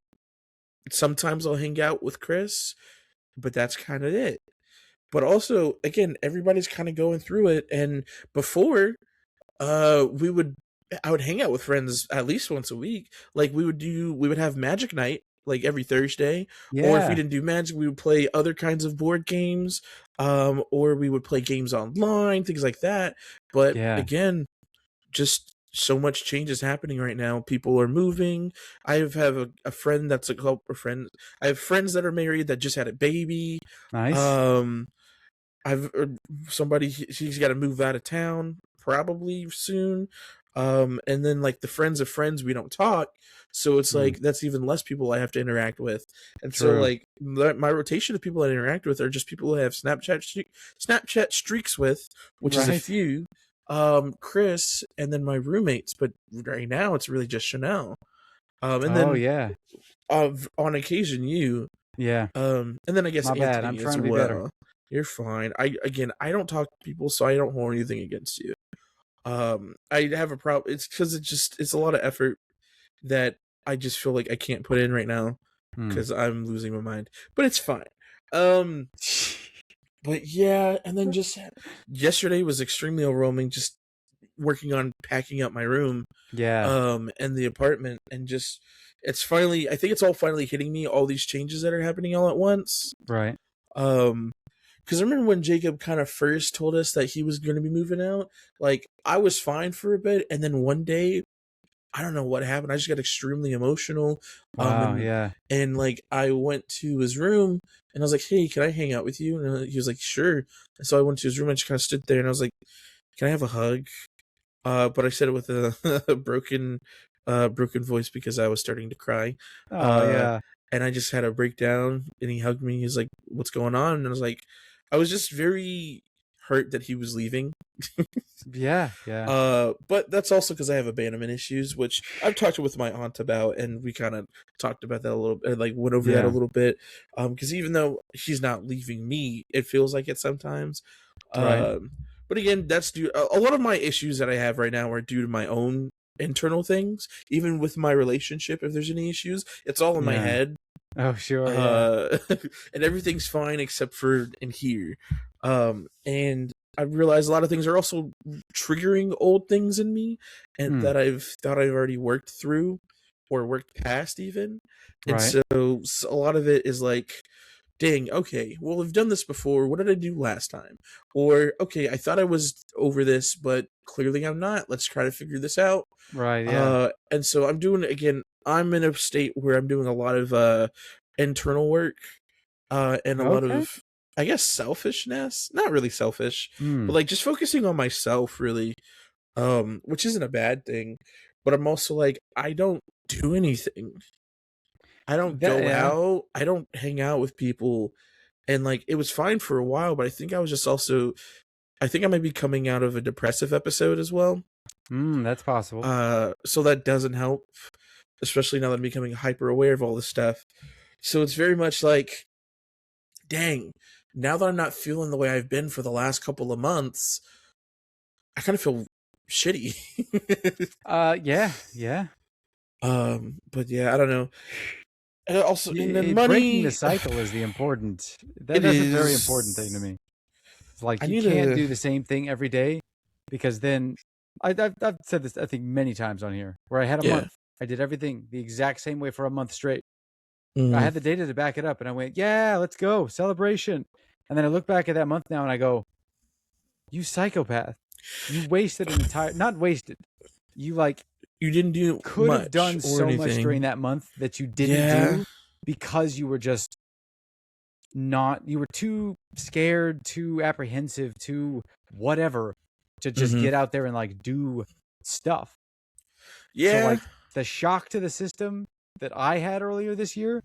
sometimes I'll hang out with Chris, but that's kind of it. But also, again, everybody's kind of going through it, and before we would I would hang out with friends at least once a week. Like we would have magic night like every Thursday, or if we Yeah. didn't do magic, we would play other kinds of board games, or we would play games online, things like that. But Yeah. again, just so much change is happening right now. People are moving. I have a friend that's a couple of friends. I have friends that are married that just had a baby. Nice. Um, I've somebody he's got to move out of town probably soon. And then like the friends of friends we don't talk, so it's Hmm. like that's even less people I have to interact with. And so True. like my rotation of people I interact with are just people who I have Snapchat streaks with, which is a Right. few. Chris, and then my roommates, but right now it's really just Chanel. And Oh then yeah. on occasion you, Yeah. and then I guess My bad. I'm Anthony trying as to be better. well. You're fine. I don't talk to people, so I don't hold anything against you. I have a problem. It's because it's a lot of effort that I just feel like I can't put in right now Hmm. because I'm losing my mind. But it's fine. Um, but yeah, and then just yesterday was extremely overwhelming. Just working on packing up my room, Yeah. and the apartment, and just it's finally. I think it's all finally hitting me. All these changes that are happening all at once. Right. Um, because I remember when Jacob kind of first told us that he was going to be moving out, like I was fine for a bit, and then one day, I don't know what happened. I just got extremely emotional, Wow. and Yeah. like I went to his room and I was like, "Hey, can I hang out with you?" And he was like, "Sure." And so I went to his room and just kind of stood there, and I was like, "Can I have a hug?" But I said it with a broken voice because I was starting to cry. Oh Uh, yeah. and I just had a breakdown, and he hugged me. He's like, "What's going on?" And I was like, I was just very hurt that he was leaving. Yeah. Yeah. But that's also because I have abandonment issues, which I've talked with my aunt about, and we kind of talked about that a little bit, like went over that a Yeah. little bit. Because even though she's not leaving me, it feels like it sometimes. Right. Um, but again, that's due. A lot of my issues that I have right now are due to my own internal things. Even with my relationship, if there's any issues, it's all in my Yeah. head. Oh sure. Yeah. And everything's fine except for in here. And I realize a lot of things are also triggering old things in me, and Hmm. that I've thought I've already worked through or worked past even. And Right. so a lot of it is like, dang, okay, well, we've done this before. What did I do last time? Or, okay, I thought I was over this, but clearly I'm not. Let's try to figure this out. Right. Yeah. And so I'm doing, again, I'm in a state where I'm doing a lot of internal work, and a lot Okay. of, I guess, selfishness. Not really selfish, Hmm. but like just focusing on myself, really, which isn't a bad thing. But I'm also like, I don't do anything. I don't That. go Yeah. out. I don't hang out with people. And like, it was fine for a while, but I think I was just also, I think I might be coming out of a depressive episode as well. Hmm. That's possible. So that doesn't help, especially now that I'm becoming hyper aware of all this stuff. So it's very much like, dang, now that I'm not feeling the way I've been for the last couple of months, I kind of feel shitty. Yeah. Yeah. But yeah, I don't know. And also, and then Breaking the money, cycle is the important. it That's a very important thing to is. me. It's like I you need can't to, do the same thing every day because then I've said this I think many times on here where I had a yeah. month. I did everything the exact same way for a month straight. I Mm, had the data to back it up, and I went, "Yeah, let's go celebration." And then I look back at that month now, and I go, "You psychopath! You wasted an entire not wasted. You like you didn't do could have much done or so much during anything. that month that you didn't Yeah. do because you were just not. You were too scared, too apprehensive, too whatever." to just get out there and like do stuff. Yeah. So like the shock to the system that I had earlier this year,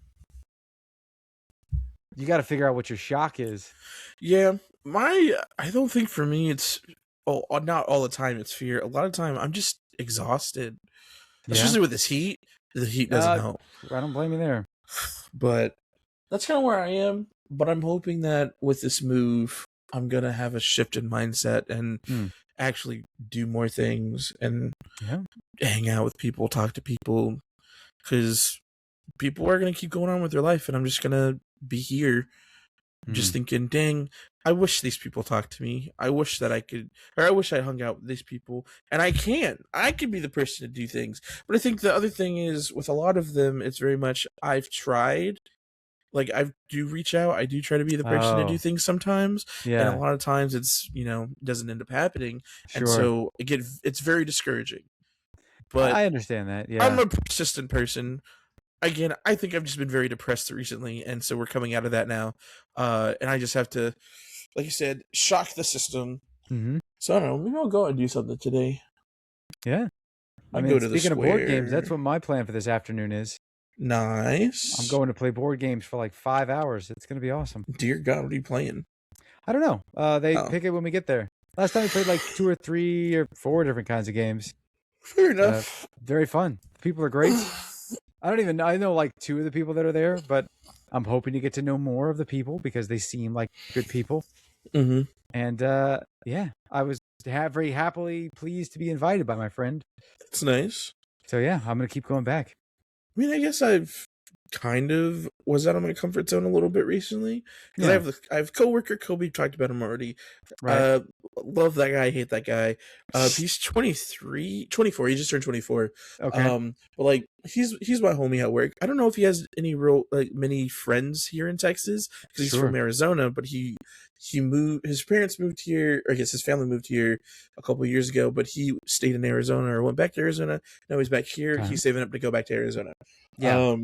you got to figure out what your shock is. Yeah, I don't think for me it's not all the time it's fear. A lot of time I'm just exhausted, especially with this heat. The heat doesn't help. I don't blame you there. But that's kind of where I am. But I'm hoping that with this move, I'm gonna have a shift in mindset and actually do more things and hang out with people, talk to people, because people are gonna keep going on with their life, and I'm just gonna be here. Just thinking, dang, I wish these people talked to me. I wish that I could, or I wish I hung out with these people. And I can. I can be the person to do things. But I think the other thing is, with a lot of them, it's very much, I've tried. Like, I do reach out. I do try to be the person to do things sometimes. Yeah. And a lot of times it's, doesn't end up happening. Sure. And so, it's very discouraging. But I understand that, yeah. I'm a persistent person. Again, I think I've just been very depressed recently, and so we're coming out of that now. And I just have to, like you said, shock the system. So I don't know, maybe I'll go out and do something today. Yeah. I mean, go to speaking of board games, that's what my plan for this afternoon is. Nice. I'm going to play board games for like 5 hours. It's going to be awesome. Dear God, what are you playing? I don't know. They pick it when we get there. Last time we played like 2 or 3 or 4 different kinds of games. Fair enough. Very fun. People are great. I know like 2 of the people that are there, but I'm hoping to get to know more of the people because they seem like good people. And I was very happily pleased to be invited by my friend. That's nice. So yeah, I'm going to keep going back. I mean, I guess I've kind of was out of my comfort zone a little bit recently because I have coworker Kobe, talked about him already. Right. Love that guy, hate that guy. He's 24. He just turned 24. Okay. But like he's my homie at work. I don't know if he has any real many friends here in Texas because he's from Arizona, but he moved. His parents moved here, or I guess his family moved here a couple of years ago. But he stayed in Arizona or went back to Arizona. Now he's back here. He's saving up to go back to Arizona. Yeah.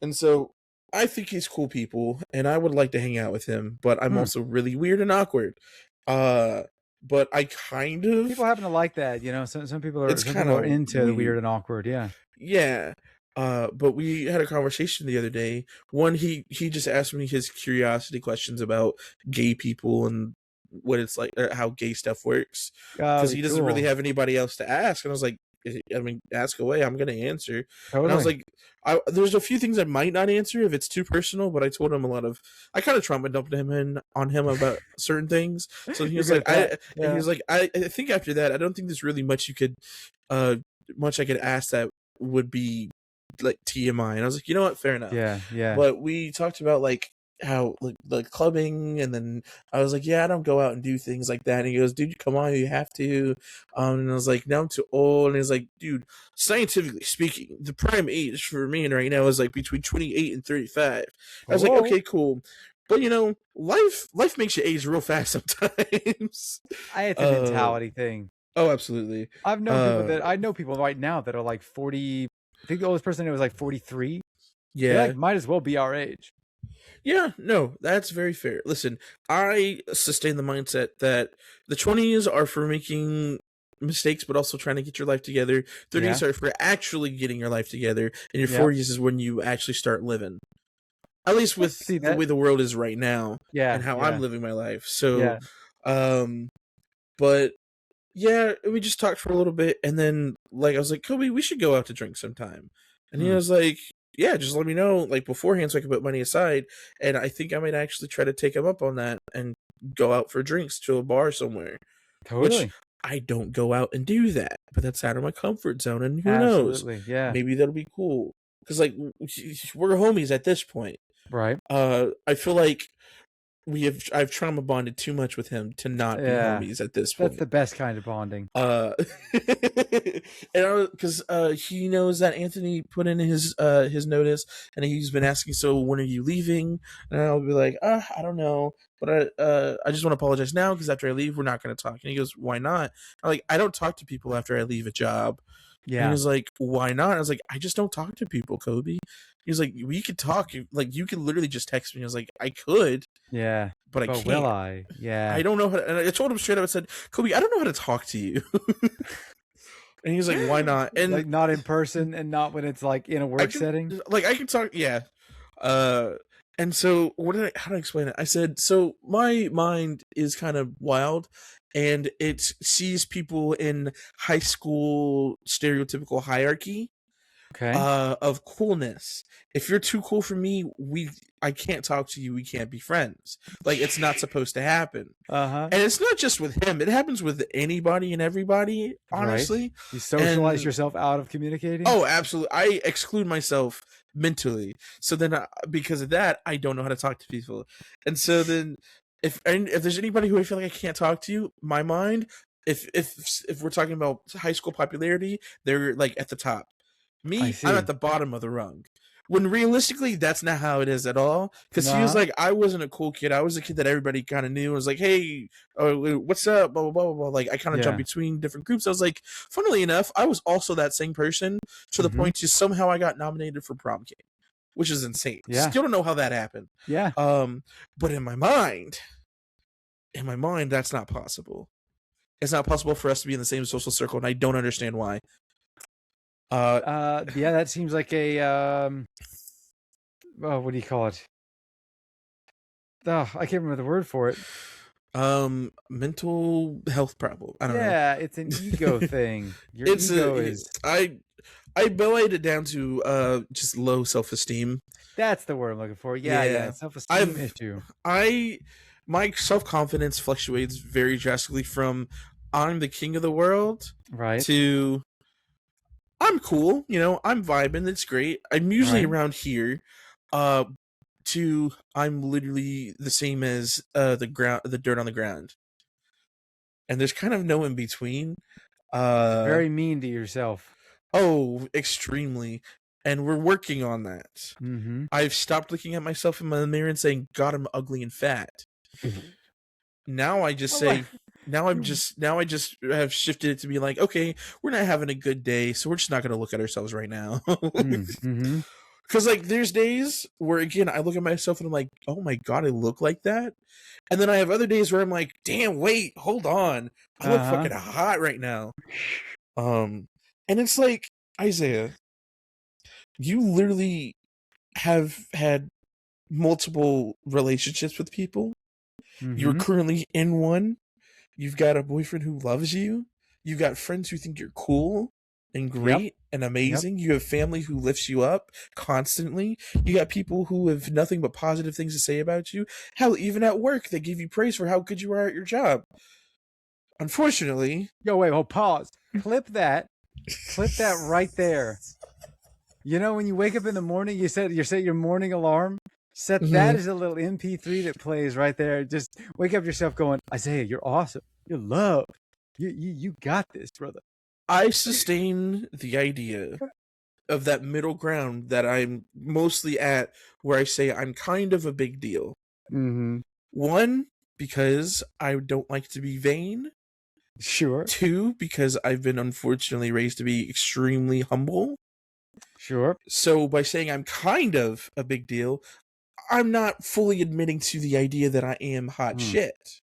And so I think he's cool people, and I would like to hang out with him. But I'm also really weird and awkward. But I kind of people happen to like that, Some people are into the weird and awkward. Yeah. Yeah. But we had a conversation the other day. One, he just asked me his curiosity questions about gay people and what it's like, or how gay stuff works, because he doesn't really have anybody else to ask. And I was like, ask away. I'm gonna answer. Totally. And I was like, there's a few things I might not answer if it's too personal, but I told him I kind of trauma dumped on him about certain things. So he was like, and he was like, I think after that, I don't think there's really much much I could ask that would be like TMI. And I was like, you know what, fair enough. Yeah. But we talked about like how like clubbing, and then I was like, yeah, I don't go out and do things like that. And he goes, dude, come on, you have to. And I was like, now I'm too old. And he's like, dude, scientifically speaking, the prime age for men right now is like between 28 and 35. I was like, okay, cool. But life makes you age real fast sometimes. It's a mentality thing. Oh, absolutely. I know people right now that are like 40. I think the oldest person I know was like 43. Yeah, might as well be our age. Yeah, no, that's very fair. Listen, I sustain the mindset that the 20s are for making mistakes, but also trying to get your life together. 30s are for actually getting your life together, and your 40s is when you actually start living. At least with the way the world is right now, and how I'm living my life. So, but yeah, we just talked for a little bit, and then I was like, Kobe, we should go out to drink sometime, and he was like, yeah, just let me know beforehand so I can put money aside. And I think I might actually try to take him up on that and go out for drinks to a bar somewhere. Totally. Which I don't go out and do that, but that's out of my comfort zone. And who knows? Yeah. Maybe that'll be cool. Because we're homies at this point. Right. I feel like I've trauma bonded too much with him to not be homies at this point. That's the best kind of bonding. And because he knows that Anthony put in his notice, and he's been asking, so when are you leaving? And I'll be like, I don't know, but I just want to apologize now because after I leave, we're not going to talk. And he goes, why not? I'm like, I don't talk to people after I leave a job. Yeah. And he was like, why not? I was like, I just don't talk to people, Kobe. He was like, we could talk. Like, you could literally just text me. I was like, I could. Yeah. but I But can't. will I? Yeah. I don't know how to, and I told him straight up, I said, Kobe, I don't know how to talk to you. And he's like, why not? And like not in person and not when it's like in a work setting. Like I can talk, yeah. And so how do I explain it? I said, so my mind is kind of wild and it sees people in high school stereotypical hierarchy Okay. of coolness. If you're too cool for me, I can't talk to you, we can't be friends. Like it's not supposed to happen. And it's not just with him, it happens with anybody and everybody, honestly. Right. You socialize yourself out of communicating? Oh, absolutely. I exclude myself mentally. So then because of that, I don't know how to talk to people. And so then if there's anybody who I feel like I can't talk to, my mind, if we're talking about high school popularity, they're like at the top. Me, I'm at the bottom of the rung. When realistically, that's not how it is at all. Because he was like, I wasn't a cool kid. I was a kid that everybody kind of knew. I was like, hey, what's up? Blah, blah, blah, blah. Like, I kind of jumped between different groups. I was like, funnily enough, I was also that same person to the point to somehow I got nominated for prom king, which is insane. Yeah. Still don't know how that happened. Yeah. But in my mind, that's not possible. It's not possible for us to be in the same social circle, and I don't understand why. Yeah, that seems like a what do you call it? Oh, I can't remember the word for it. Mental health problem. I don't know. Yeah, it's an ego thing. Your ego is. I boiled it down to just low self-esteem. That's the word I'm looking for. Yeah. Self-esteem issue. My self-confidence fluctuates very drastically from I'm the king of the world, right, to I'm cool, I'm vibing, it's great. I'm usually around here, to I'm literally the same as the dirt on the ground. And there's kind of no in between. Very mean to yourself. Oh, extremely. And we're working on that. I've stopped looking at myself in the mirror and saying, God, I'm ugly and fat. Now I just say, now I just have shifted it to be like, okay, we're not having a good day, so we're just not going to look at ourselves right now. Because like there's days where again I look at myself and I'm like, oh my God, I look like that. And then I have other days where I'm like, damn, wait, hold on, I look fucking hot right now. And it's like, Isaiah, you literally have had multiple relationships with people. You're currently in one. You've got a boyfriend who loves you. You've got friends who think you're cool and great and amazing. You have family who lifts you up constantly. You got people who have nothing but positive things to say about you. Hell, even at work, they give you praise for how good you are at your job. Unfortunately... Pause. Clip that right there. When you wake up in the morning, you set your morning alarm. Set that as a little MP3 that plays right there. Just wake up yourself going, Isaiah, you're awesome. You're loved. You got this, brother. I sustain the idea of that middle ground that I'm mostly at, where I say I'm kind of a big deal. One, because I don't like to be vain. Sure. Two, because I've been unfortunately raised to be extremely humble. Sure. So by saying I'm kind of a big deal, I'm not fully admitting to the idea that I am hot shit.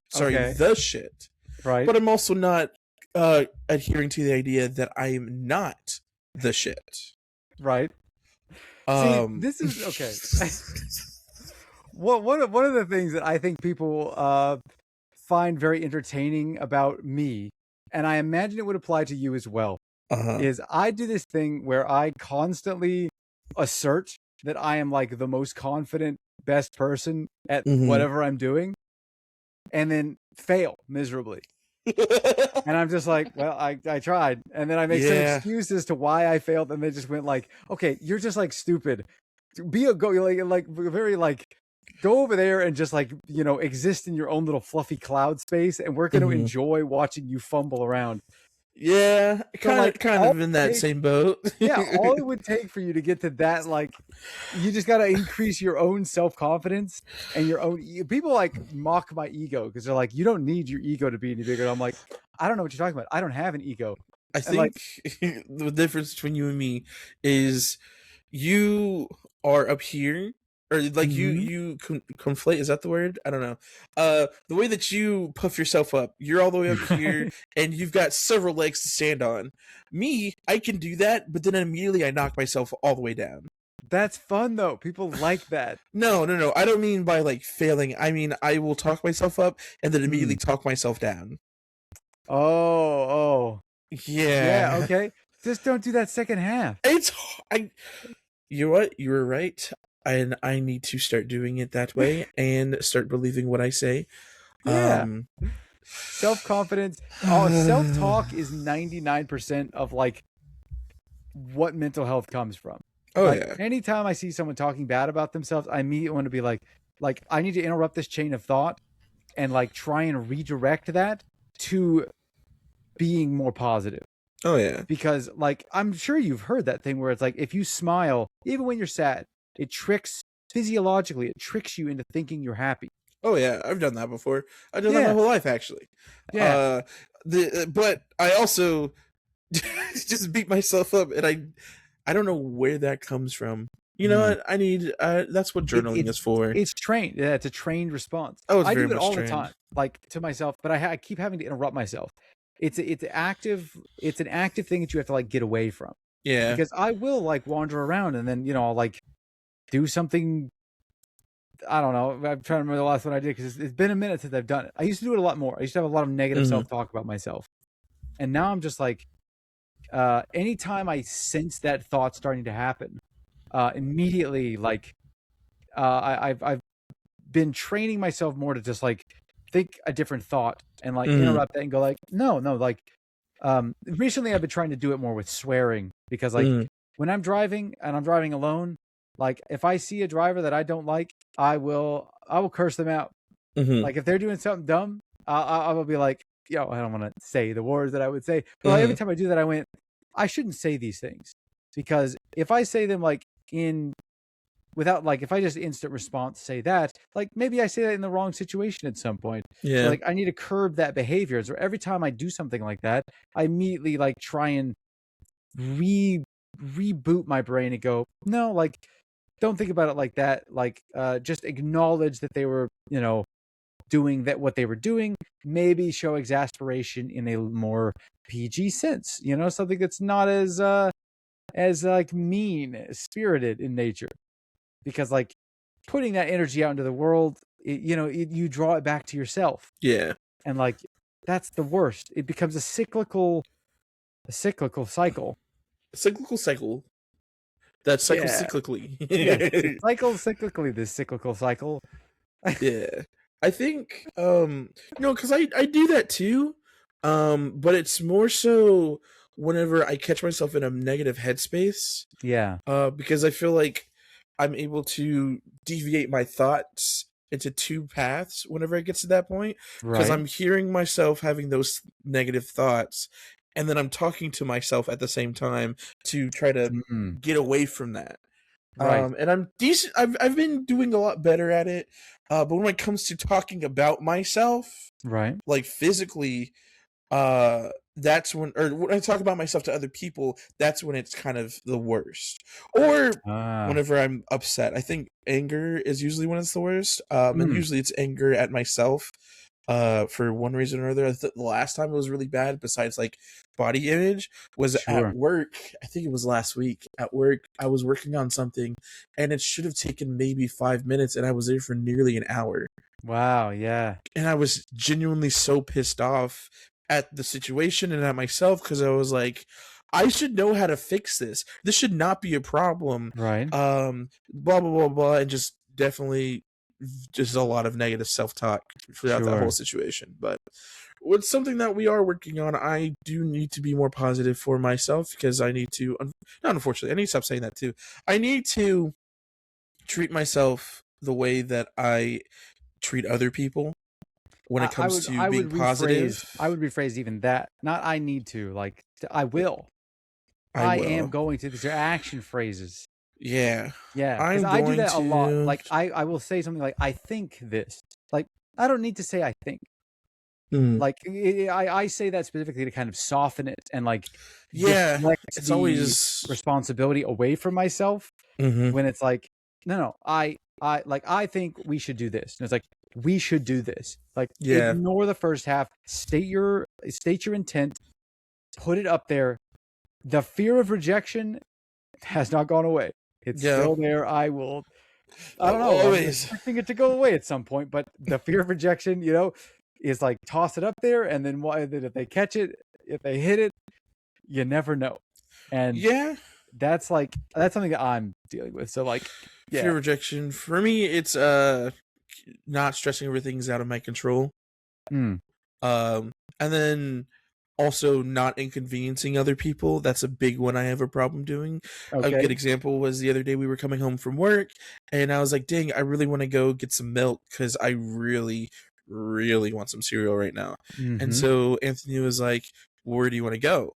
Sorry, the shit. Right. But I'm also not adhering to the idea that I am not the shit. Right. See, this is okay. One of the things that I think people find very entertaining about me, and I imagine it would apply to you as well, is I do this thing where I constantly assert that I am like the most confident, best person at whatever I'm doing, and then fail miserably. And I'm just like, well, I tried. And then I make some excuses to why I failed, and they just went like, okay, you're just like stupid. Be a go over there and just like, exist in your own little fluffy cloud space, and we're going to enjoy watching you fumble around. Yeah, kind of in that same boat. All it would take for you to get to that, like, you just got to increase your own self-confidence and your own people like mock my ego because they're like, you don't need your ego to be any bigger. And I'm like, I don't know what you're talking about. I don't have an ego. I think the difference between you and me is you are up here, or like Mhm. you conflate, is that the word? I don't know. The way that you puff yourself up, you're all the way up here and you've got several legs to stand on. Me, I can do that, but then immediately I knock myself all the way down. That's fun though. People like that. No, I don't mean by like failing. I mean I will talk myself up and then immediately Mm. talk myself down. Oh. Yeah, Yeah. okay. Just don't do that second half. It's I You know what? You were right. And I need to start doing it that way and start believing what I say. Yeah. Self-confidence. Oh, self-talk is 99% of like what mental health comes from. Oh Like yeah. anytime I see someone talking bad about themselves, I immediately want to be like I need to interrupt this chain of thought and like try and redirect that to being more positive. Oh yeah. Because like I'm sure you've heard that thing where it's like if you smile, even when you're sad, it tricks physiologically, it tricks you into thinking you're happy. Oh yeah. I've done that before. I've done that my Yeah. whole life actually. Yeah. But I also just beat myself up, and I don't know where that comes from. You know Mm. what? I need that's what journaling is for. It's trained. Yeah, it's a trained response. Oh, it's I very do it much all trained. the time, like to myself, but I keep having to interrupt myself. It's an active thing that you have to like get away from. Yeah. Because I will like wander around and then I'll like do something. I don't know. I'm trying to remember the last one I did because it's been a minute since I've done it. I used to do it a lot more. I used to have a lot of negative self-talk about myself, and now I'm just like, anytime I sense that thought starting to happen, immediately like, I've been training myself more to just like think a different thought and like interrupt that and go like, no, like, recently I've been trying to do it more with swearing because like when I'm driving and I'm driving alone, like if I see a driver that I don't like, I will curse them out. Like if they're doing something dumb, I will be like, I don't want to say the words that I would say, but like, every time I do that, I shouldn't say these things because if I say them like without like if I just instant response say that, like maybe I say that in the wrong situation at some point. Yeah. So like I need to curb that behavior. So every time I do something like that, I immediately like try and reboot my brain and go, no, like don't think about it like that. Like just acknowledge that they were, doing that what they were doing, maybe show exasperation in a more PG sense, something that's not as like mean spirited in nature. Because like putting that energy out into the world, you draw it back to yourself. Yeah. And like that's the worst. It becomes a cyclical cycle. A cyclical cycle. That cycles cyclically. It cycles cyclically, this cyclical cycle. Yeah. I think because I do that too. But it's more so whenever I catch myself in a negative headspace. Yeah. Because I feel like I'm able to deviate my thoughts into two paths whenever it gets to that point. Because I'm hearing myself having those negative thoughts, and then I'm talking to myself at the same time to try to get away from that. And I'm decent. I've been doing a lot better at it. But when it comes to talking about myself, like physically, that's when I talk about myself to other people, that's when it's kind of the worst. Or whenever I'm upset. I think anger is usually when it's the worst. And usually it's anger at myself. For one reason or other. The last time it was really bad, besides like body image, was at work. I think it was last week. At work, I was working on something, and it should have taken maybe 5 minutes, and I was there for nearly an hour. Wow, yeah. And I was genuinely so pissed off at the situation and at myself because I was like, I should know how to fix this. This should not be a problem. Blah blah blah blah, and just definitely just a lot of negative self-talk throughout that whole situation. But it's something that we are working on. I do need to be more positive for myself because I need to, not unfortunately, I need to stop saying that too. I need to treat myself the way that I treat other people when it comes to being positive. I would rephrase even that. Not I need to, like I will. I am going to. These are action phrases. Yeah. Because I do that a lot. Like I will say something like, I think this. Like I don't need to say I think. Like I say that specifically to kind of soften it and like it's always responsibility away from myself. When it's like, no, I I think we should do this. And it's like, we should do this. Like, Yeah. ignore the first half, state your intent, put it up there. The fear of rejection has not gone away. It's still there. I don't know. I'm expecting it to go away at some point, but the fear of rejection, is like, toss it up there, and then if they catch it, if they hit it, you never know. And that's something that I'm dealing with. So like, fear of rejection for me, it's not stressing over things out of my control. And then also not inconveniencing other people. That's a big one I have a problem doing. A good example was the other day we were coming home from work, and I was like, dang, I really want to go get some milk because I really, really want some cereal right now. And so Anthony was like, where do you want to go?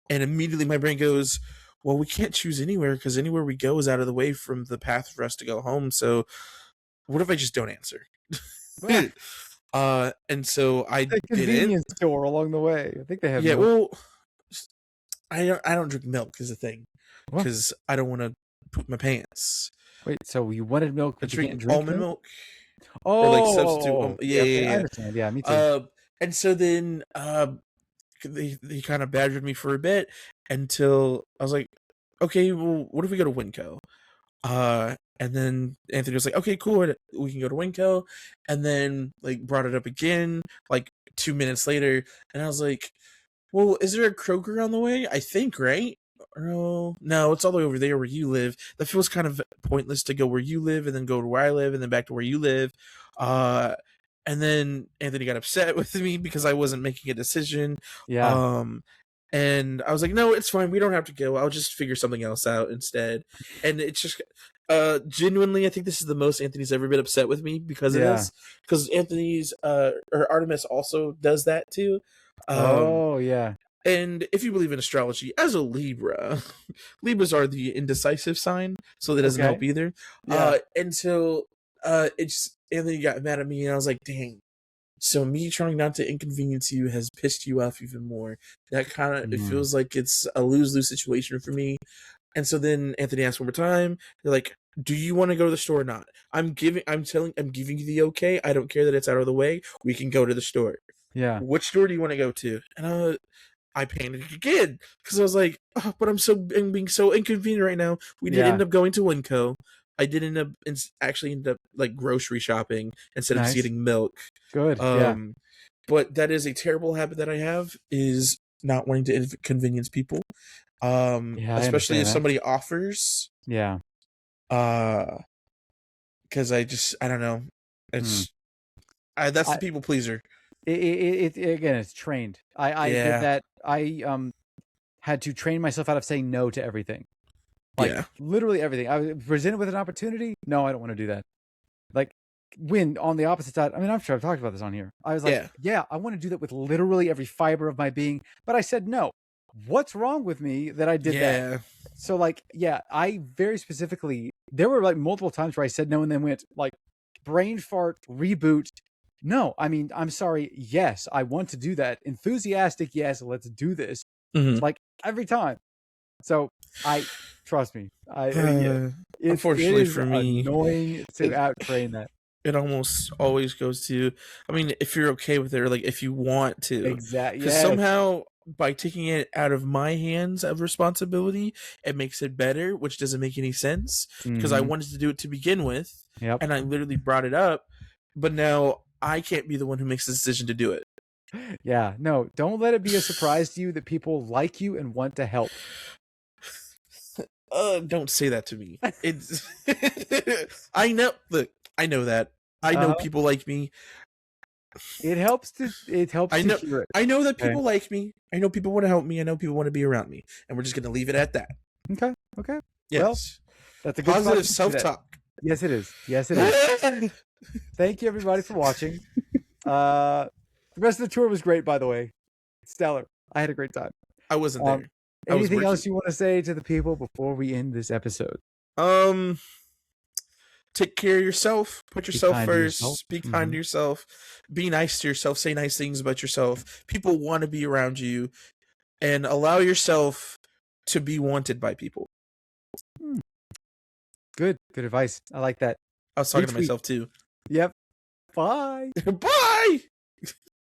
And immediately my brain goes, well, we can't choose anywhere because anywhere we go is out of the way from the path for us to go home. So what if I just don't answer? And so I did convenience store along the way. I think they have. Yeah, milk. Well, I don't drink milk is the thing because I don't want to poop my pants. Wait, so you wanted milk, but you can't drink almond milk? Oh, or like substitute. I understand. Yeah, me too. And so then they kind of badgered me for a bit until I was like, okay, well, what if we go to Winco? And then Anthony was like, okay, cool, we can go to Winco. And then like brought it up again, like 2 minutes later. And I was like, well, is there a Kroger on the way? I think, right? Oh, no, it's all the way over there where you live. That feels kind of pointless to go where you live and then go to where I live and then back to where you live. And then Anthony got upset with me because I wasn't making a decision. Yeah. And I was like, no, it's fine. We don't have to go. I'll just figure something else out instead. And it's just genuinely, I think this is the most Anthony's ever been upset with me because of this. Because Anthony's or Artemis also does that too. And if you believe in astrology, as a Libra, Libras are the indecisive sign, so that doesn't help either. And so it's Anthony got mad at me, and I was like, dang. So me trying not to inconvenience you has pissed you off even more. That kind of, it feels like it's a lose-lose situation for me. And so then Anthony asked one more time. They're like, do you want to go to the store or not? I'm giving you the okay. I don't care that it's out of the way. We can go to the store. Yeah. Which store do you want to go to? And I panicked again because I was like, oh, but I'm being so inconvenient right now. We did end up going to Winco. I did end up like grocery shopping instead of just getting milk. Good. But that is a terrible habit that I have, is not wanting to inconvenience people. Especially if somebody offers. Yeah. Because I don't know. It's that's the people pleaser. It's trained. I did that. I had to train myself out of saying no to everything. Like literally everything. I was presented with an opportunity. No, I don't want to do that. Like when on the opposite side, I mean, I'm sure I've talked about this on here. I was like, yeah, I want to do that with literally every fiber of my being, but I said no. What's wrong with me that I did that? So like, I very specifically, there were like multiple times where I said no and then went like brain fart, reboot. No, I mean, I'm sorry. Yes, I want to do that. Enthusiastic. Yes, let's do this. Like every time. So trust me. Unfortunately for me, annoying to out-train that. It almost always goes to, I mean, if you're okay with it, or like if you want to. Exactly. Because somehow by taking it out of my hands of responsibility, it makes it better, which doesn't make any sense because I wanted to do it to begin with. And I literally brought it up, but now I can't be the one who makes the decision to do it. Yeah, no, don't let it be a surprise to you that people like you and want to help. Don't say that to me. It's I know. Look, I know that. I know people like me. It helps. I know that people like me. I know people want to help me. I know people want to be around me, and we're just gonna leave it at that. Okay. Yes. Well, that's a good positive self-talk. Yes, it is. Thank you, everybody, for watching. The rest of the tour was great, by the way. Stellar. I had a great time. I wasn't there. Anything else you want to say to the people before we end this episode? Take care of yourself. Put yourself first. Be kind to yourself. Be nice to yourself. Say nice things about yourself. People want to be around you, and allow yourself to be wanted by people. Good advice. I like that. I was talking to Retweet. myself too. Yep. Bye. Bye.